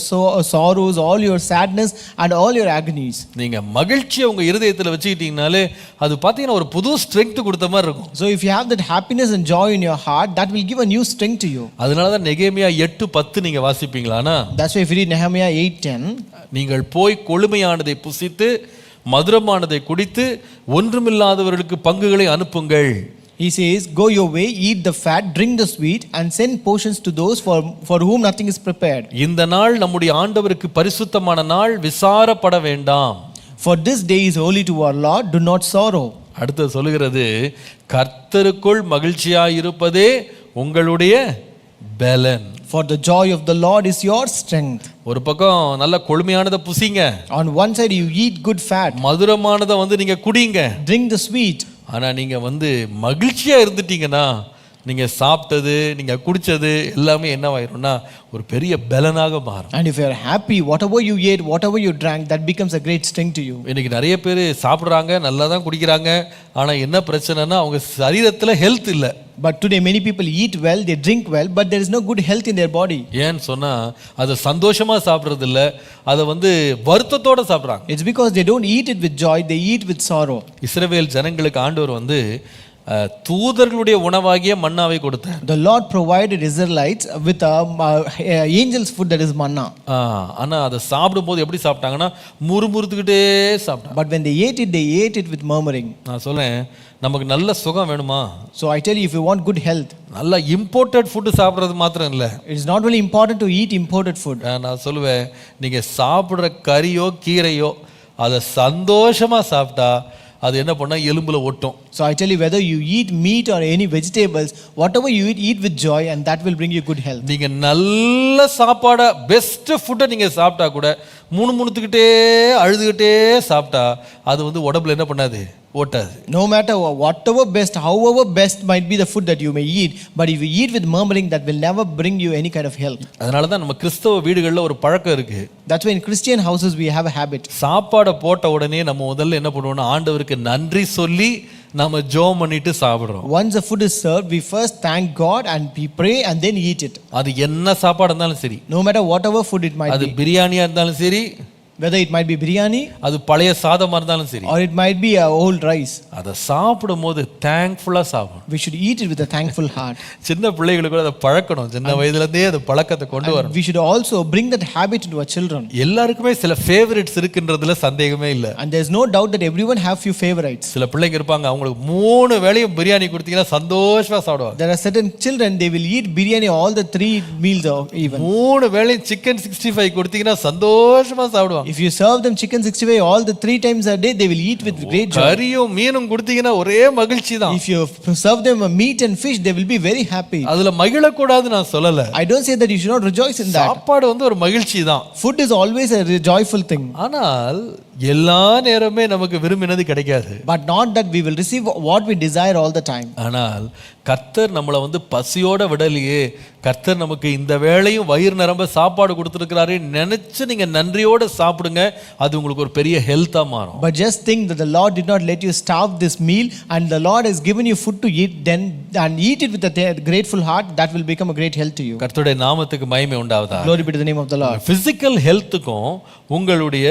sorrows, all your sadness, and all your agonies. நீங்க மகிழ்ச்சியை உங்க இருதயத்துல வச்சுக்கிட்டீங்கனாலே அது பாத்தீங்கன்னா ஒரு புது ஸ்ட்ரெங்த் கொடுத்த மாதிரி இருக்கும். So if you have that happiness and joy in your heart, that will give a new strength to you. அதனாலதான் நெகேமியா 8:10 நீங்க வாசிப்பீங்களானா, That's why if you read Nehemiah 8:10, நீங்கள் போய் கொழுமையானதை புசித்து மதுரமானதை குடித்து ஒன்றுமில்லாதவர்களுக்கு பங்குகளை அனுப்புங்கள். he says, go your way, eat the fat, drink the sweet, and send portions to those for whom nothing is prepared. இந்த நாள் நம்முடைய ஆண்டவருக்கு பரிசுத்தமான நாள், விசாரப்பட வேண்டாம். For this day is holy to our Lord, do not sorrow. அடுத்து சொல்லுகிறது, கர்த்தருக்குள் மகிழ்ச்சியாயிருப்பதே உங்களுடைய பலன். For the joy of the Lord is your strength. ஒரு பக்கம் நல்ல கொழுமையானதை புசிங்க, On one side you eat good fat, மதுரமானதை வந்து நீங்க குடிங்க. drink the sweet. ஆனா நீங்க வந்து மகிழ்ச்சியா இருந்துட்டீங்கன்னா நீங்க சாப்பிட்டது நீங்க குடிச்சது எல்லாமே என்னவாயிரும்னா ஒரு பெரிய பலனாக மாறும். And if you are happy, whatever you ate, whatever you drank, that becomes a great strength to you. இன்னைக்கு நிறைய பேர் சாப்பிட்றாங்க, நல்லா தான் குடிக்கிறாங்க, ஆனா என்ன பிரச்சனைனா அவங்க சரீரத்துல ஹெல்த் இல்லை. But today many people eat well, they drink well, but there is no good health in their body. ஏன்னு சொன்னா அதை சந்தோஷமா சாப்பிட்றது இல்லை, அதை வந்து வருத்தத்தோட சாப்பிட்றாங்க. It's because they don't eat it with joy, they eat with sorrow. இஸ்ரவேல் ஜனங்களுக்கு ஆண்டவர் வந்து தூதர்களுடைய உணவாகிய மன்னாவை கொடுத்தார். The Lord provided Israelites with angels food, that is manna. ஆனா அதை சாப்பிடும்போது எப்படி சாப்பிட்டாங்கன்னா முறுமுறுத்துக்கிட்டே சாப்பிட்டாங்க. But when they ate it with murmuring. நான் சொல்றேன், நமக்கு நல்ல சுகம் வேணுமா? So I tell you, if you want good health, நல்ல இம்போர்ட்டட் ஃபுட்டு சாப்பிட்றது மாத்திரம் இல்லை, it is not only important to eat imported food. நான் சொல்லுவேன், நீங்க சாப்பிட்ற கறியோ கீரையோ அதை சந்தோஷமா சாப்பிட்டா அது என்ன பண்ணா எலும்புல ஒட்டும். So I tell you, whether you eat meat or any vegetables, whatever you eat with joy, and that will bring you good health. நீங்க நல்ல சாப்பாடை பெஸ்ட் ஃபுட்டை நீங்க சாப்பிட்டா கூட முணுமுணுத்துக்கிட்டே அழுதுகிட்டே சாப்பிட்டா அது வந்து உடம்புல என்ன பண்ணாது, ஓட்டாது. No matter whatever best, however best might be the food that you may eat, but if you eat with murmuring, that will never bring you any kind of health. அதனால தான் நம்ம கிறிஸ்தவ வீடுகளில் ஒரு பழக்கம் இருக்கு. That's why in Christian houses we have a habit. சாப்பாடை போட்ட உடனே நம்ம முதல்ல என்ன பண்ணுவோம்னா ஆண்டவருக்கு நன்றி சொல்லி நம்ம ஜெபம் பண்ணிட்டு சாப்பிடுறோம். Once the food is served, we first thank God and we pray and then eat it. அது என்ன சாப்பாடு இருந்தாலும் சரி, No matter whatever food it might அது be, பிரியாணியா இருந்தாலும் சரி, whether it might be biryani அது பழைய சாதமா இருந்தாலும் சரி, or it might be old rice, அதை சாப்பிடும் போது தேங்க்ஃபுல்லா சாப்பிடணும். we should eat it with a thankful heart. சின்ன பிள்ளைகளுக்கு கூட அதை பழக்கணும், சின்ன வயதுல இருந்தே அந்த பழக்கத்தை கொண்டு வரணும். We should also bring that habit into our children. எல்லாருக்குமே சில ஃபேவரட்ஸ் இருக்குன்றதுல சந்தேகமே இல்லை. And there's no doubt that everyone have few favorites. சில பிள்ளைங்க இருப்பாங்க, அவங்களுக்கு 3 வேளையும் பிரியாணி கொடுத்தீங்கன்னா சந்தோஷமா சாப்பிடுவாங்க. There are certain children, they will eat biryani all the 3 meals even. 3 வேளையும் சிக்கன் 65 கொடுத்தீங்கன்னா சந்தோஷமா சாப்பிடுவாங்க. If you serve them chicken 65 all the 3 times a day, they will eat with great joy. கறியும் மீனும் கொடுத்தீங்கன்னா ஒரே மகிழ்ச்சி தான். If you serve them a meat and fish, they will be very happy. அதுல மகிழ கூடாது நான் சொல்லல. I don't say that you should not rejoice in that. சாப்பாடு வந்து ஒரு மகிழ்ச்சி தான். Food is always a joyful thing. ஆனால் எல்லா நேரமே நமக்கு விரும்பினது கிடைக்காது. But not that we will receive what we desire all the time. ஆனால் கர்த்தர் நம்மளை வந்து பசியோட விடலையே, கர்த்தர் நமக்கு இந்த வேளையும் வயிறு நிரம்ப சாப்பாடு கொடுத்துருக்கிறாரு நினைச்சு நீங்க நன்றியோட சாப்பிடுங்க. அது உங்களுக்கு ஒரு பெரிய ஹெல்த்தா மாறும். But just think that the Lord did not let you starve this meal, and the Lord has given you food to eat, then and eat it with a grateful heart. That will become a great health to you. கர்த்தருடைய நாமத்துக்கு மகிமை உண்டாவதாக. Glory be to the name of the Lord. Physical ஹெல்த்துக்கும் உங்களுடைய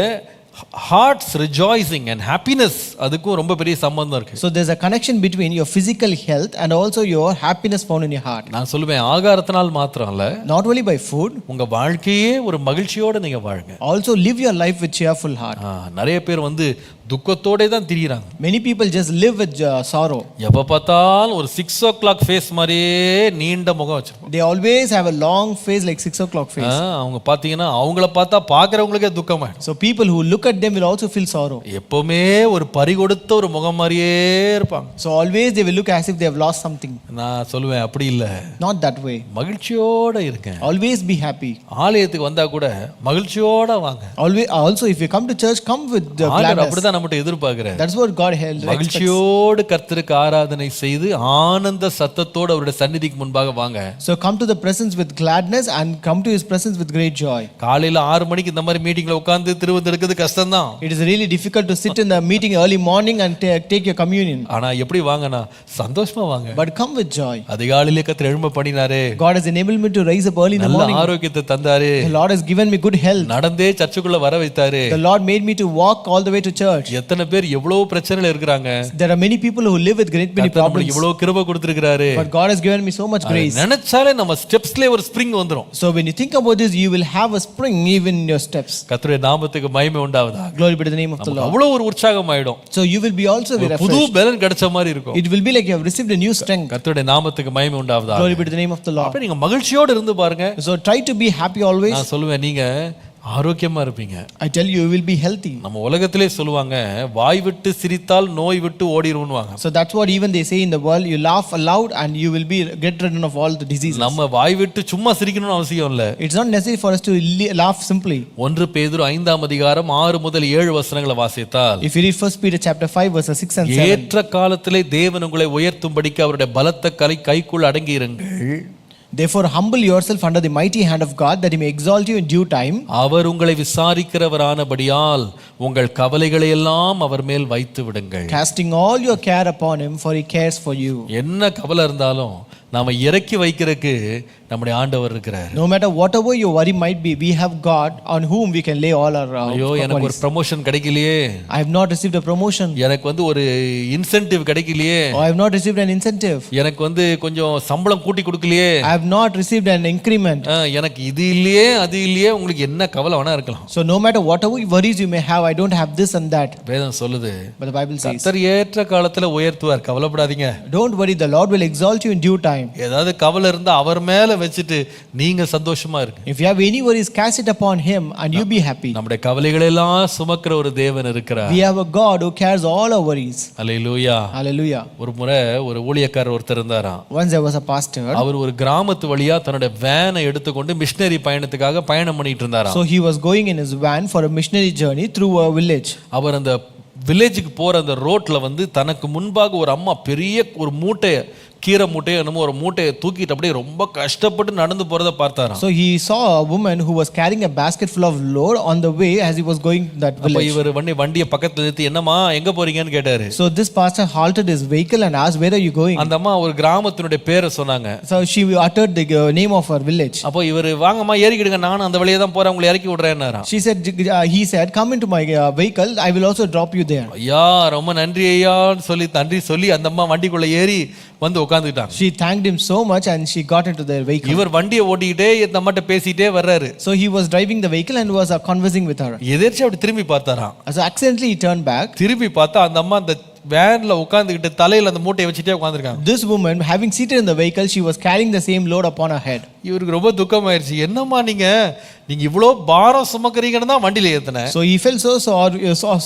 hearts rejoicing and happiness அதுக்கும் ரொம்ப பெரிய சம்பந்தம் இருக்கு. So there's a connection between your physical health and also your happiness found in your heart. நான் சொல்லுவேன், ஆகாரத்தினால் மாத்திரம் அல்ல, Not only by food, உங்க வாழ்க்கையே ஒரு மகிழ்ச்சியோட நீங்க வாழுங்க. also live your life with cheerful heart. நிறைய பேர் வந்து துக்கத்தோட தான் திரியிறாங்க. Many people just live with sorrow. எப்ப பார்த்தாலும் ஒரு 6 o'clock ஃபேஸ் மாதிரியே நீண்ட முகம் வச்சிருப்பாங்க. They always have a long face like 6 o'clock face. அவங்க பாத்தீங்கன்னா அவங்கள பார்த்தா பாக்குறவங்களுக்கே துக்கமாயிடும். So people who look at them will also feel sorrow. எப்பவுமே ஒரு பறிகொடுத்த ஒரு முகம் மாதிரியே இருப்பாங்க. So always they will look as if they have lost something. நான் சொல்லுவேன், அப்படி இல்ல. Not that way. மகிழ்ச்சியோட இருங்க. Always be happy. ஆலயத்துக்கு வந்தா கூட மகிழ்ச்சியோட வாங்க. Always also if you come to church, come with the gladness. அப்படிதான் நம்மட்ட எதிர்பார்க்கிறார். That's what God held. மகிழ்ச்சியோடு கர்த்தருக்கு ஆராதனை செய்து ஆனந்த சத்தத்தோடு அவருடைய சந்நிதிக்கு முன்பாக வாங்க. So come to the presence with gladness and come to his presence with great joy. காலையில 6 மணிக்கு இந்த மாதிரி மீட்டிங்ல உட்கார்ந்து திருவந்தெடுக்கிறது கஷ்டம்தான். It is really difficult to sit in the meeting early morning and take your communion. ஆனா எப்படி வாங்கனா சந்தோஷமா வாங்க. But come with joy. அதிகாலையிலே கர்த்தர் எழும்ப பண்ணினாரே. God has enabled me to rise up early in the morning. நல்ல ஆரோக்கியத்தை தந்தாரே. The Lord has given me good health. நடந்தே சர்ச்சுக்குள்ள வர வைத்தாரே. The Lord made me to walk all the way to church. எத்தனை பேர் எவ்வளவு பிரச்சனையில இருக்காங்க. There are many people who live with great many problems. இவ்வளவு கிருபை கொடுத்திருக்காரு. But God has given me so much grace. நினைச்சாலே நம்ம ஸ்டெப்ஸ்லயே ஒரு ஸ்ப்ரிங் வந்துரும். So when you think about this, you will have a spring even in your steps. கர்த்தருடைய நாமத்துக்கு மகிமை உண்டாவதாக. Glory be to the name of the Lord. அவ்வளவு ஒரு உற்சாகம் ஆயிடும். So you will be also very refreshed. புது பலன் கிடைச்ச மாதிரி இருக்கும். It will be like you have received a new strength. கர்த்தருடைய நாமத்துக்கு மகிமை உண்டாவதாக. Glory be to the name of the Lord. அப்ப நீங்க மகிழ்ச்சியோட இருந்து பாருங்க. So try to be happy always. நான் சொல்லுவேன், நீங்க ஆரோக்கியமா இருப்பீங்க. I tell you, you will be healthy. நம்ம உலகத்திலே சொல்லுவாங்க, வாய் விட்டு சிரித்தால் நோய் விட்டு ஓடிரும்னுவாங்க. So that's what even they say in the world, you laugh aloud and you will be get rid of all the diseases. நம்ம வாய் விட்டு சும்மா சிரிக்கணும்னு அவசியம் இல்ல. It's not necessary for us to laugh simply. 1 பேதுரு 5ஆம் அதிகாரம் 6 முதல் 7 வசனங்களை வாசித்தால், If you read 1 Peter chapter 5 verses 6 and 7, ஏற்ற காலத்திலே தேவன் உங்களை உயர்த்தும்படிக்கு அவருடைய பலத்த கைக்குள் அடங்கி இருங்கள். Therefore humble yourself under the mighty hand of God, that he may exalt you in due time. அவர் உங்களை விசாரிக்கிறவரானபடியால் உங்கள் கவலைகளை எல்லாம் அவர் மேல் வைத்து விடுங்கள். Casting all your care upon him, for he cares for you. என்ன கவலை இருந்தாலும் நாம இறக்கி வைக்கிறதுக்கு நம்முடைய ஆண்டவர் இருக்கிறார். No matter whatever your worry might be, we have God on whom we can lay all our ஐயோ, எனக்கு ஒரு ப்ரமோஷன் கிடைக்கலையே, I have not received a promotion, எனக்கு வந்து ஒரு இன்சென்டிவ் கிடைக்கலையே, I have not received an incentive, எனக்கு வந்து கொஞ்சம் சம்பளம் கூட்டி கொடுக்கலையே, I have not received an increment, எனக்கு இது இல்லையே அது இல்லையே. உங்களுக்கு என்ன கவலை வேணா இருக்கலாம். So no matter whatever worries you may have, I don't have this and that. வேதம் சொல்லுது, But the Bible says, கர்த்தர் ஏற்ற காலத்துல உயர்த்துவார், கவலைப்படாதீங்க. Don't worry, the Lord will exalt you in due time. ஏதாவது கவலை இருந்தா அவர் மேல வச்சுட்டு நீங்க சந்தோஷமா இருங்க. If you have any worries, cast it upon him and you be happy. நம்முடைய கவலைகளை எல்லாம் சுமக்கிற ஒரு தேவன் இருக்கிறார். We have a God who cares all our worries. Hallelujah. Hallelujah. ஒரு முறை ஒரு ஊழியக்காரர் ஒருத்தர் இருந்தாராம். Once there was a pastor. அவர் ஒரு கிராமத்து வழியா தன்னுடைய வேனை எடுத்துக்கொண்டு மிஷனரி பயணத்துக்காக பயணம் பண்ணிட்டு இருந்தாராம். So he was going in his van for a missionary journey through a village. அவர் அந்த வில்லேஜுக்கு போற அந்த ரோட்ல வந்து தனக்கு முன்பாக ஒரு அம்மா பெரிய ஒரு மூட்டையை, கீரை மூட்டையை என்னமோ ஒரு மூட்டையை தூக்கிட்டு அப்படியே ரொம்ப கஷ்டப்பட்டு நடந்து போறதை பார்த்தாராம். So he saw a woman who was carrying a basket full of load on the way as he was going to that village. அப்ப இவர் வண்டியை பக்கத்துல நிறுத்தி, என்னம்மா எங்க போறீங்கன்னு கேட்டாரு. So this pastor halted his vehicle and asked, where are you going? அந்த அம்மா ஒரு கிராமத்தினுடைய பேரை சொன்னாங்க. So she uttered the name of her village. அப்போ இவர், வாங்கம்மா ஏறிக்கிடுங்க, நானும் அந்த வழியா தான் போறேன், உங்களை இறக்கி விடுறேன்னாராம். She said, he said, come into my vehicle, I will also drop you there. ஐயா ரொம்ப நன்றி ஐயான்னு சொல்லி நன்றி சொல்லி அந்த அம்மா வண்டிக்குள்ள ஏறி வந்து உட்கார்ந்துட்டாங்க. She thanked him so much and she got into their vehicle. இவர் வண்டியை ஓட்டிக்கிட்டே இந்த அம்மாட்ட பேசிட்டே வர்றாரு. So he was driving the vehicle and was conversing with her. எதிர்ச்சி அப்படி திரும்பி பார்த்தாராம். So accidentally he turned back. திரும்பி பார்த்தா அந்த அம்மா அந்த வேன்ல உட்கார்ந்துகிட்டு தலையில அந்த மூட்டையை வச்சுட்டே உட்கார்ந்திருக்காங்க. This woman, having seated in the vehicle, she was carrying the same load upon her head. இவருக்கு ரொம்ப துக்கமாயிருச்சு. என்னம்மா நீங்க இவ்வளோ பாரம் சுமக்கிறீங்கன்னு தான் வண்டியில ஏத்துனேன். So he felt so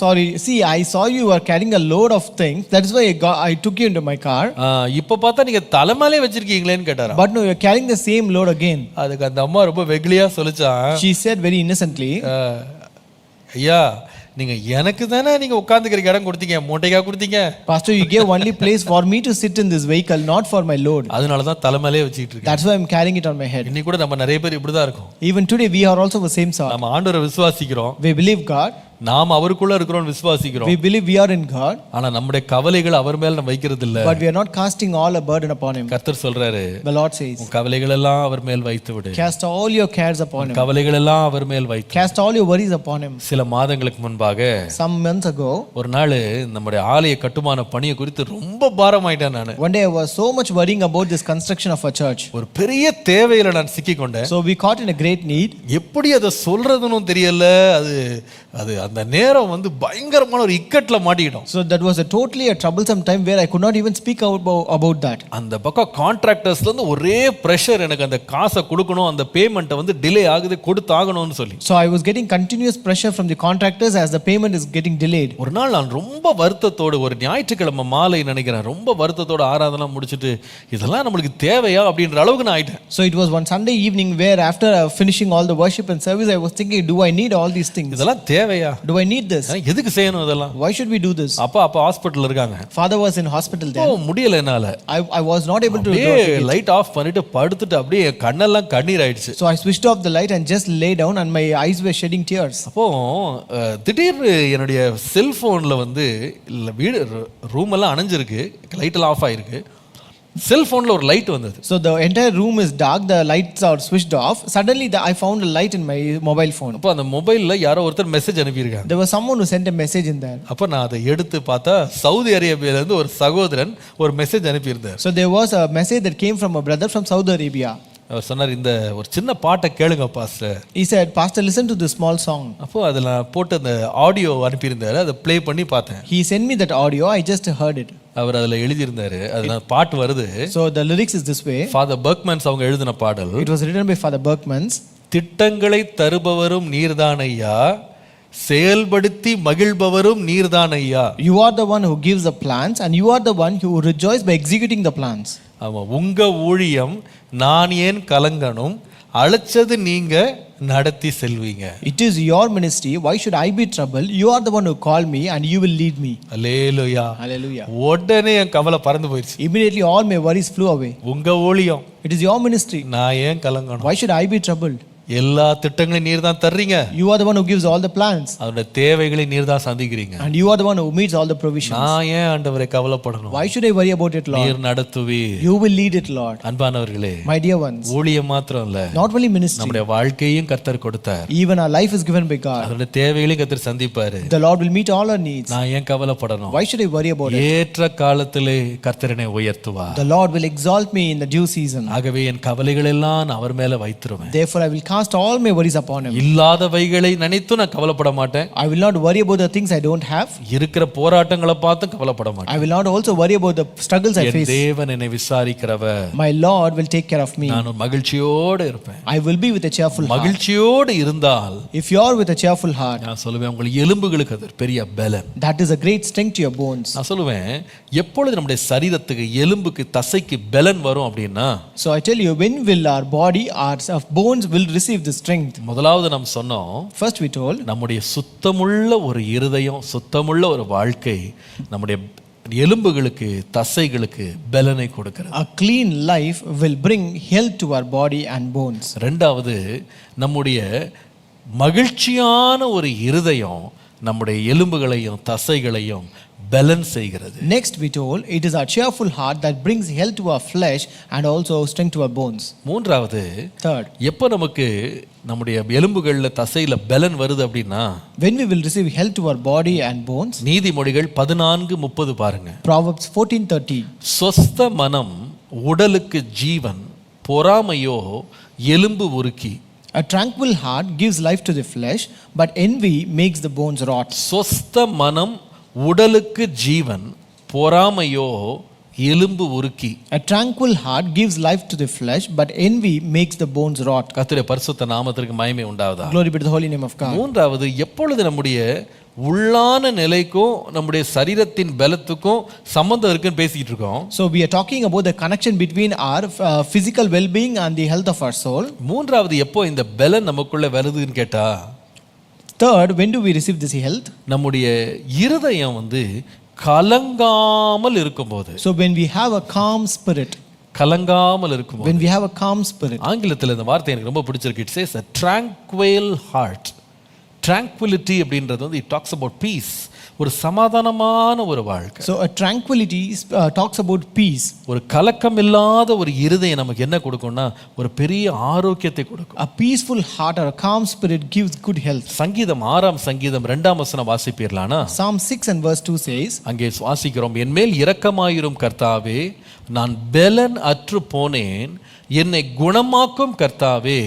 sorry. See, I saw you were carrying a load of things. That is why I took you into my car. இப்ப பார்த்தா நீங்க தலைமையிலே வச்சிருக்கீங்களேன்னு கேட்டாராம். But no, you are carrying the same load again. அதுக்கு அந்த அம்மா ரொம்ப வெகுளியா சொல்லிச்சான். She said very innocently, ஐயா நீங்க எனக்கு தானே நீங்க உட்கார்ந்துக்கிறதுக்கு இடம் கொடுத்தீங்க, மூட்டைக்கா கொடுத்தீங்க. Pastor, you gave only place for me to sit in this vehicle, not for my load. அதனால தான் தலைமையிலே வச்சிட்டு இருக்கேன். That's why I'm carrying it on my head. இன்னைக்கு கூட நம்ம நிறைய பேர் இப்படி தான் இருக்கோம். Even today, we are also the same sort. நம்ம ஆண்டவரை விசுவாசிக்கிறோம், We believe God. நாம் அவருக்குள்ள இருக்கிறோம் விசுவாசிக்கிறோம். We believe we are in God. ஆனா நம்முடைய கவலைகள் அவர் மேல நம்ம வைக்கிறது இல்ல. But we are not casting all a burden upon Him. கர்த்தர் சொல்றாரு, The Lord says, உன் கவலைகள் எல்லாம் அவர் மேல் வைத்து விடு. cast all your cares upon Him. கவலைகள் எல்லாம் அவர் மேல் வைத்து. Cast all your worries upon Him. சில மாதங்களுக்கு முன்பாக Some months ago, ஒரு நாள் நம்முடைய ஆலய கட்டுமான பணியை குறித்து ரொம்ப பாரமாயிட்டேன் நான். one day I was so much worrying about this construction of a church. ஒரு பெரிய தேவையில நான் சிக்கிக்கொண்டேன். So we caught in a great need. எப்படி அதை சொல்றதுன்னு தெரியல. அது அது அந்த நேரம் வந்து பயங்கரமான ஒரு இக்கட்ல மாட்டிக்கிட்டோம். So that was a totally a troublesome time where I could not even speak about that. அந்த பக்கம் கான்ட்ராக்டர்ஸ்ல இருந்து ஒரே பிரஷர், எனக்கு அந்த காசை கொடுக்கணும், அந்த பேமெண்ட்டை வந்து டிலே ஆகுது, கொடுத்தாகணும்னு சொல்லி. So I was getting continuous pressure from the contractors as the payment is getting delayed. ஒரு நாள் நான் ரொம்ப வருத்தத்தோடு, ஒரு ஞாயிற்றுக்கிழமை மாலை நினைக்கிறேன், ரொம்ப வருத்தத்தோடு ஆராதனை முடிச்சிட்டு இதெல்லாம் நம்மளுக்கு தேவையா அப்படின்ற அளவுக்கு நான் ஆயிட்டேன். So it was one Sunday evening where after finishing all the worship and service, I was thinking, do I need all these things? இதெல்லாம் தேவையா? Do I need this? எதுக்கு செய்யணும் இதெல்லாம்? Why should we do this? அப்பா ஹாஸ்பிடல்ல இருக்காங்க. Father was in hospital there. முடியல என்னால. I was not able to light off பண்ணிட்டு படுத்துட்டு அப்படியே கண்ணெல்லாம் கண்ணீர் ஆயிடுச்சு. So I switched off the light and just lay down and my eyes were shedding tears. அப்போ திடீர்னு என்னுடைய செல்போன்ல வந்து வீடு ரூம் எல்லாம் அணைஞ்சிருக்கு, லைட் எல்லாம் ஆஃப் ஆயிருக்கு. செல்போன்ல ஒரு லைட் வந்தது. So the entire room is dark, the lights are switched off. Suddenly I found a light in my mobile phone. அப்போ அந்த மொபைல்ல யாரோ ஒருத்தர் மெசேஜ் அனுப்பியிருக்காங்க. There was someone who sent a message in there. அப்போ நான் அதை எடுத்து பார்த்தா சவுதி அரேபியால இருந்து ஒரு சகோதரன் ஒரு message அனுப்பியிருந்தார். So there was a message that came from a brother from Saudi Arabia. அவர் சொன்னார், இந்த ஒரு சின்ன பாட்டை கேளுங்க pastor. He said, Pastor, listen to this small song. அப்போ அதில் போட்டு அந்த ஆடியோ அனுப்பியிருந்தாரு, அதை ப்ளே பண்ணி பார்த்தேன். He sent me that audio, I just heard it. அவர் அதில் எழுதியிருந்தாரு, அதில் பாட்டு வருது. So the lyrics is this way. Father Bergmans அவங்க எழுதின பாடல். It was written by Father Berkmans. திட்டங்களை தருபவரும் நீர்தான் ஐயா, செயல்படுத்தி மகிழ்பவரும் நீர்தான் ஐயா. You are the one who gives the plans and you are the one who rejoice by executing the plans. ஆமா, உங்க ஊழியம் நான் ஏன் கலங்கணும், அழைச்சது நீங்க நடத்தி செல்வீங்க. It is your ministry, why should I be troubled? You are the one who called me and you will lead me. Hallelujah. Hallelujah. உடனே என் கவலை பறந்து போயிடுச்சு. Immediately all my worries flew away. உங்க ஊழியம், It is your ministry, நான் ஏன் கலங்கணும், why should I be troubled? எல்லா திட்டங்களையும் நீர் தான் தர்றீங்க, You are the one who gives all the plans அதோட தேவைகளை நீர் தான் சந்திக்கிறீங்க. and you are the one who meets all the provisions. நான் ஏன் ஆண்டவரை கவலைப்படணும், Why should I worry about it, Lord? நீர் நடத்துவீர். You will lead it, Lord. அன்பானவர்களே, My dear ones, ஊழியம் மாத்திரம் இல்ல, not only ministry, நம்முடைய வாழ்க்கையும் கர்த்தர் கொடுத்தார். even our life is given by God. அதோட தேவைகளையும் கர்த்தர் சந்திப்பாரு. The Lord will meet all our needs. நான் ஏன் கவலைப்படணும், Why should I worry about it? ஏற்ற காலத்திலே கர்த்தரனை உயர்த்துவார். The Lord will exalt me in the due season. ஆகவே என் கவலைகள் எல்லாம் நான் அவர் மேல வைத்துருவேன். Therefore I will cast all my worries upon Him. இல்லாதவைகளை நினைத்து நான் கவலைப்பட மாட்டேன். I will not worry about the things I don't have. இருக்கிற போராட்டங்களை பார்த்து கவலைப்பட மாட்டேன். I will not also worry about the struggles I N face. தேவன் என்னை விசாரிக்கிறவர். My Lord will take care of me. நான் மகிழ்ச்சியோடு இருப்பேன். I will be with a cheerful heart. மகிழ்ச்சியோடு இருந்தால் If you are with a cheerful heart, நான் சொல்லுவேன், உங்கள் எலும்புகளுக்கு அது பெரிய பலன். that is a great strength to your bones. நான் சொல்லுவேன், எப்பொழுது நம்முடைய சரீரத்துக்கு எலும்புக்கு தசைக்கு பலன் வரும் அப்படின்னா, So I tell you, when will our body, our bones will receive the strength? முதலாவது நாம் சொன்னோம், First we told, நம்முடைய சுத்தமுள்ள ஒரு இருதயம், சுத்தமுள்ள ஒரு வாழ்க்கை நம்முடைய எலும்புகளுக்கு தசைகளுக்கு பலனை கொடுக்கிறது. a clean life will bring health to our body and bones. ரெண்டாவது, நம்முடைய மகிழ்ச்சியான ஒரு இருதயம் நம்முடைய எலும்புகளையும் தசைகளையும் பலன் செய்கிறது. Next we told, it is our cheerful heart that brings health to our flesh and also strength to our bones. மூன்றாவது, Third, எப்போ நமக்கு நம்முடைய எலும்புகள்ல தசையில பலன் வருது அப்படின்னா, when we will receive health to our body and bones. நீதிமொழிகள் 14:30 பாருங்க. Proverbs 14:30. சொஸ்த மனம் உடலுக்கு ஜீவன், பொறாமையோ எலும்பு உருக்கி. A tranquil heart gives life to the flesh, but envy makes the bones rot. சொஸ்த மனம் உடலுக்கு ஜீவன், பொறாமையோ எலும்பு உருக்கி. A tranquil heart gives life to the flesh, but envy makes the bones rot. கர்த்தருடைய பரிசுத்த நாமத்திற்கு மகிமை உண்டாவதா. Glory be to the holy name of God. மூன்றாவது, எப்பொழுது நம்முடைய உள்ளான நிலைக்கும் நம்முடைய சரீரத்தின் பலத்துக்கும் சம்பந்தம் இருக்குன்னு பேசிக்கிட்டு இருக்கோம். So we are talking about the connection between our physical well-being and the health of our soul. மூன்றாவது, எப்போ இந்த பலன் நமக்குள்ள வருதுன்னு கேட்டா, Third, when do we receive this health? நம்முடைய இருதயம் வந்து கலங்காமல் இருக்கும்போது. So when we have a calm spirit. கலங்காமல் இருக்கும்போது. When we have a calm spirit. ஆங்கிலத்தில் இந்த வார்த்தை எனக்கு ரொம்ப பிடிச்சிருக்கு. It says a tranquil heart. Tranquility அப்படின்றது வந்து it talks about peace. ஒரு சமாதானமான ஒரு வாழ்க்கை. So a tranquility talks about peace. ஒரு கலக்கம் இல்லாத ஒரு இருதயம் நமக்கு என்ன கொடுக்கும்னா ஒரு பெரிய ஆரோக்கியத்தை கொடுக்கும். A peaceful heart or a calm spirit gives good health. சங்கீதம் 6ஆம் சங்கீதம் 2ஆம் வசனம் வாசிப்பீர்களானா? Psalm 6 and verse 2 says, அங்கே வாசிக்கிறோம், என் மேல் இரக்கமாயிரும் கர்த்தாவே, நான் பெலன் அற்று போனேன், என்னை குணமாக்கும் கர்த்தாவே,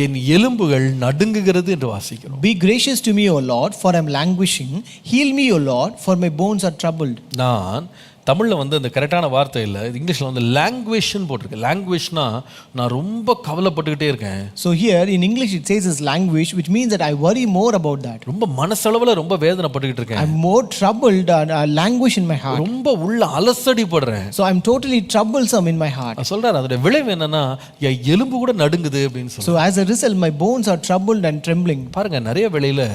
என் எலும்புகள் நடுங்குகிறது என்று வாசிக்கிறோம். Be gracious to me, O Lord, for I am languishing. Heal me, O Lord, for my bones are troubled. நான் தமிழில் வந்து அந்த கரெக்டான வார்த்தை இல்லை, இங்கிலீஷில் வந்து லாங்குவேஜ்னு போட்டிருக்கு. லாங்குவேஜ்னா நான் ரொம்ப கவலைப்பட்டுக்கிட்டே இருக்கேன். So here in English it says is languish, which means that I worry more about that. ரொம்ப மனசளவில் ரொம்ப வேதனைப்பட்டுக்கிட்டு இருக்கேன். I'm more troubled and languish in my heart. ரொம்ப உள்ள அலசடிப்படுறேன். So I'm totally troublesome in my heart. சொல்றாரு அதோட விளைவு என்னன்னா என் எலும்பு கூட நடுங்குது அப்படின்னு சொல்றாரு. So as a result my bones are troubled and trembling. பாருங்க, நிறைய வேளையில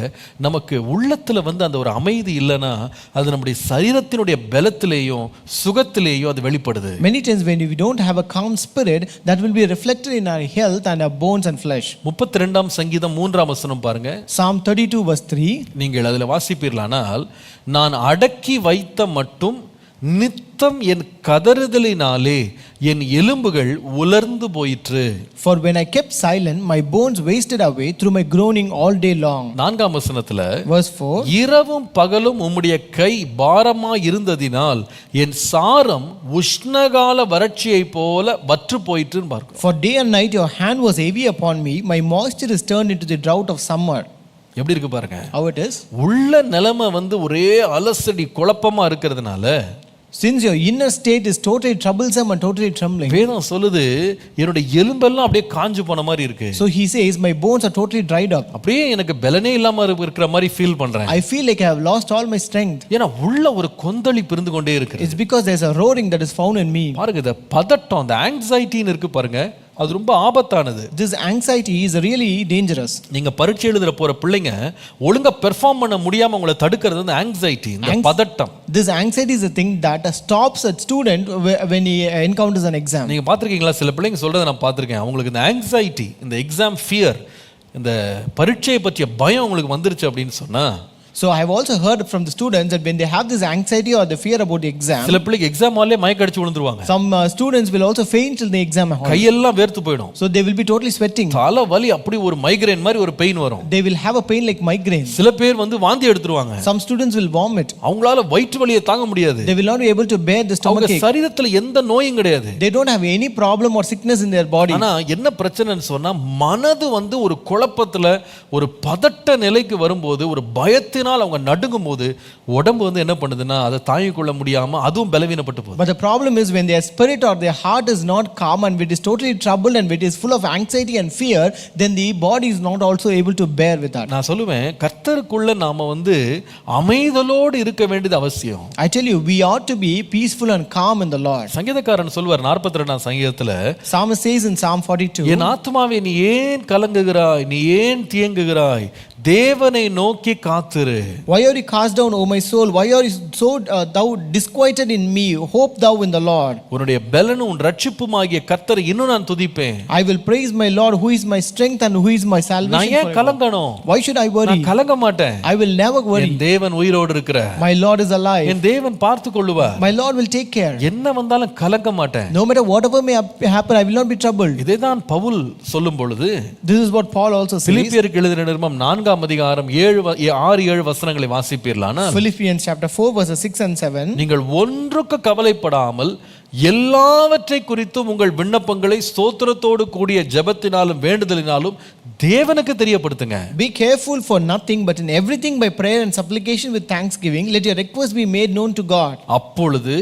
நமக்கு உள்ளத்துல வந்து அந்த ஒரு அமைதி இல்லைன்னா அது நம்முடைய சரீரத்தினுடைய பலத்திலேயும் சுகத்திலேயும் அது வெளிப்படுது. Many times when we don't have a calm spirit, that will be reflected in our health and our bones and flesh. 32ஆம் சங்கீதம் 3ஆம் வசனம் பாருங்க. Psalm 32 verse 3. நீங்கள் அதில் வாசிப்பீர்களானால், நான் அடக்கி வைத்த மட்டும் நித்தம் என் கதறுதலினாலே என் எலும்புகள் உலர்ந்து போயிற்று. For when I kept silent, my bones wasted away through my groaning all day long. 4ஆம் வசனத்துல Verse 4. இரவும் பகலும் உம்முடைய கை பாரமா இருந்ததினால் என் சாரம் உஷ்ணகால வறட்சியை போல வற்று போயிற்றுன்னு பார்க்கிறோம். For day and night your hand was heavy upon me, my moisture is turned into the drought of summer. எப்படி இருக்கு பாருங்க. How it is? உள்ள நிலைமை வந்து ஒரே அலசடி குழப்பமா இருக்கிறதுனால, since your inner state is totally troublesome and totally trembling. வேதம் சொல்லுது என்னோட எலும்பெல்லாம் அப்படியே காஞ்சு போன மாதிரி இருக்கு. So he says my bones are totally dried up. அப்படியே எனக்கு பலனே இல்லாம இருக்கிற மாதிரி ஃபீல் பண்றேன். I feel like I have lost all my strength. ஏன்னா உள்ள ஒரு கொந்தளிப்பு இருந்து கொண்டே இருக்கு. It's because there's a roaring that is found in me. பாருங்க, இந்த பதட்டம், அந்த ஆங்ஸைட்டின்னு இருக்கு பாருங்க, அது ரொம்ப ஆபத்தானது. This anxiety is really dangerous. நீங்க பரீட்சை எழுதுற போற பிள்ளைங்க ஒழுங்கா பெர்ஃபார்ம் பண்ண முடியாம உங்களை தடுக்கிறது அந்த ஆங்ஸைட்டி, இந்த பதட்டம். This anxiety is a thing that stops a student when he encounters an exam. நீங்க பாத்திருக்கீங்களா? சில பிள்ளைங்க சொல்றதை நான் பார்த்திருக்கேன். அவங்களுக்கு இந்த ஆங்ஸைட்டி, இந்த எக்ஸாம் ஃபியர், இந்த பரீட்சையை பற்றிய பயம் உங்களுக்கு வந்துருச்சு அப்படின்னு சொன்னா, So I have also heard from the students that when they have this anxiety or the fear about the exam, சில பிள்ளைங்க எக்ஸாம் ஹால்லே மயக்க அடிச்சு விழுந்துருவாங்க. some students will also faint in the exam hall. கையெல்லாம் வேர்த்து போய்டும். So they will be totally sweating. தலை வலி, அப்படி ஒரு மைக்ரேன் மாதிரி ஒரு பெயின் வரும். They will have a pain like migraine. சில பேர் வந்து வாந்தி எடுத்துருவாங்க. Some students will vomit. அவங்களால வயிற்று வலியை தாங்க முடியாது. They will not be able to bear the stomach ache. சரீரத்துல எந்த நோயும் கிடையாது. They don't have any problem or sickness in their body. ஆனா என்ன பிரச்சனைன்னு சொன்னா, மனது வந்து ஒரு குழப்பத்துல, ஒரு பதட்ட நிலைக்கு வரும்போது, ஒரு பயத்தினால் அவங்க நடுங்கும் போது உடம்பு வந்து என்ன பண்ணுதுன்னா அதை தாங்கிக் கொள்ள முடியாம அதுவும் பலவீனப்பட்டு போகுது. But the problem is when their spirit or their heart is not calm and it is totally troubled and it is full of anxiety and fear, then the body is not also able to bear with that. நான் சொல்லுவேன், கர்த்தருக்குள்ள நாம வந்து அமைதலோடு இருக்க வேண்டியது அவசியம். I tell you, we ought to be peaceful and calm in the Lord. சங்கீதக்காரன் சொல்வார் 42ஆம் சங்கீதத்துல, Psalmist says in Psalm 42, என் ஆத்துமாவே நீ ஏன் கலங்குகிறாய், நீ ஏன் தியங்குகிறாய், தேவனை நோக்கி காத்திரு. Why are you cast down, O my soul? Why are you so thou disquieted in me? Hope thou in the Lord. உன்னுடைய பலனும் உன் ரட்சிப்புமாகிய கர்த்தரை இன்னும் நான் துதிப்பேன். I will praise my Lord who is my strength and who is my salvation. நான் ஏன் கலங்கணும்? Why should I worry? நான் கலங்க மாட்டேன். I will never worry. என் தேவன் உயிரோடு இருக்கிறார். My Lord is alive. என் தேவன் பார்த்துக் கொள்ளுவார். My Lord will take care. என்ன வந்தாலும் கலங்க மாட்டேன். No matter whatever may happen, I will not be troubled. இதைதான் பவுல் சொல்லும் பொழுது, This is what Paul also says. பிலிப்பியருக்கு எழுதின நிருபம் 4ஆம் அதிகாரம் 6-7 வசனங்களை வாசிப்பீர்களானா, Philippians chapter 4 verses 6 and 7. நீங்கள் ஒன்றுக்கு கவலைப்படாமல் எல்லாவற்றை குறித்தும் உங்கள் விண்ணப்பங்களை ஸ்தோத்திரத்தோடு கூடிய ஜெபத்தினாலும் வேண்டுதலினாலும் தேவனுக்கு தெரியப்படுத்துங்க. Be careful for nothing, but in everything by prayer and supplication with thanksgiving let your requests be made known to God. அப்பொழுது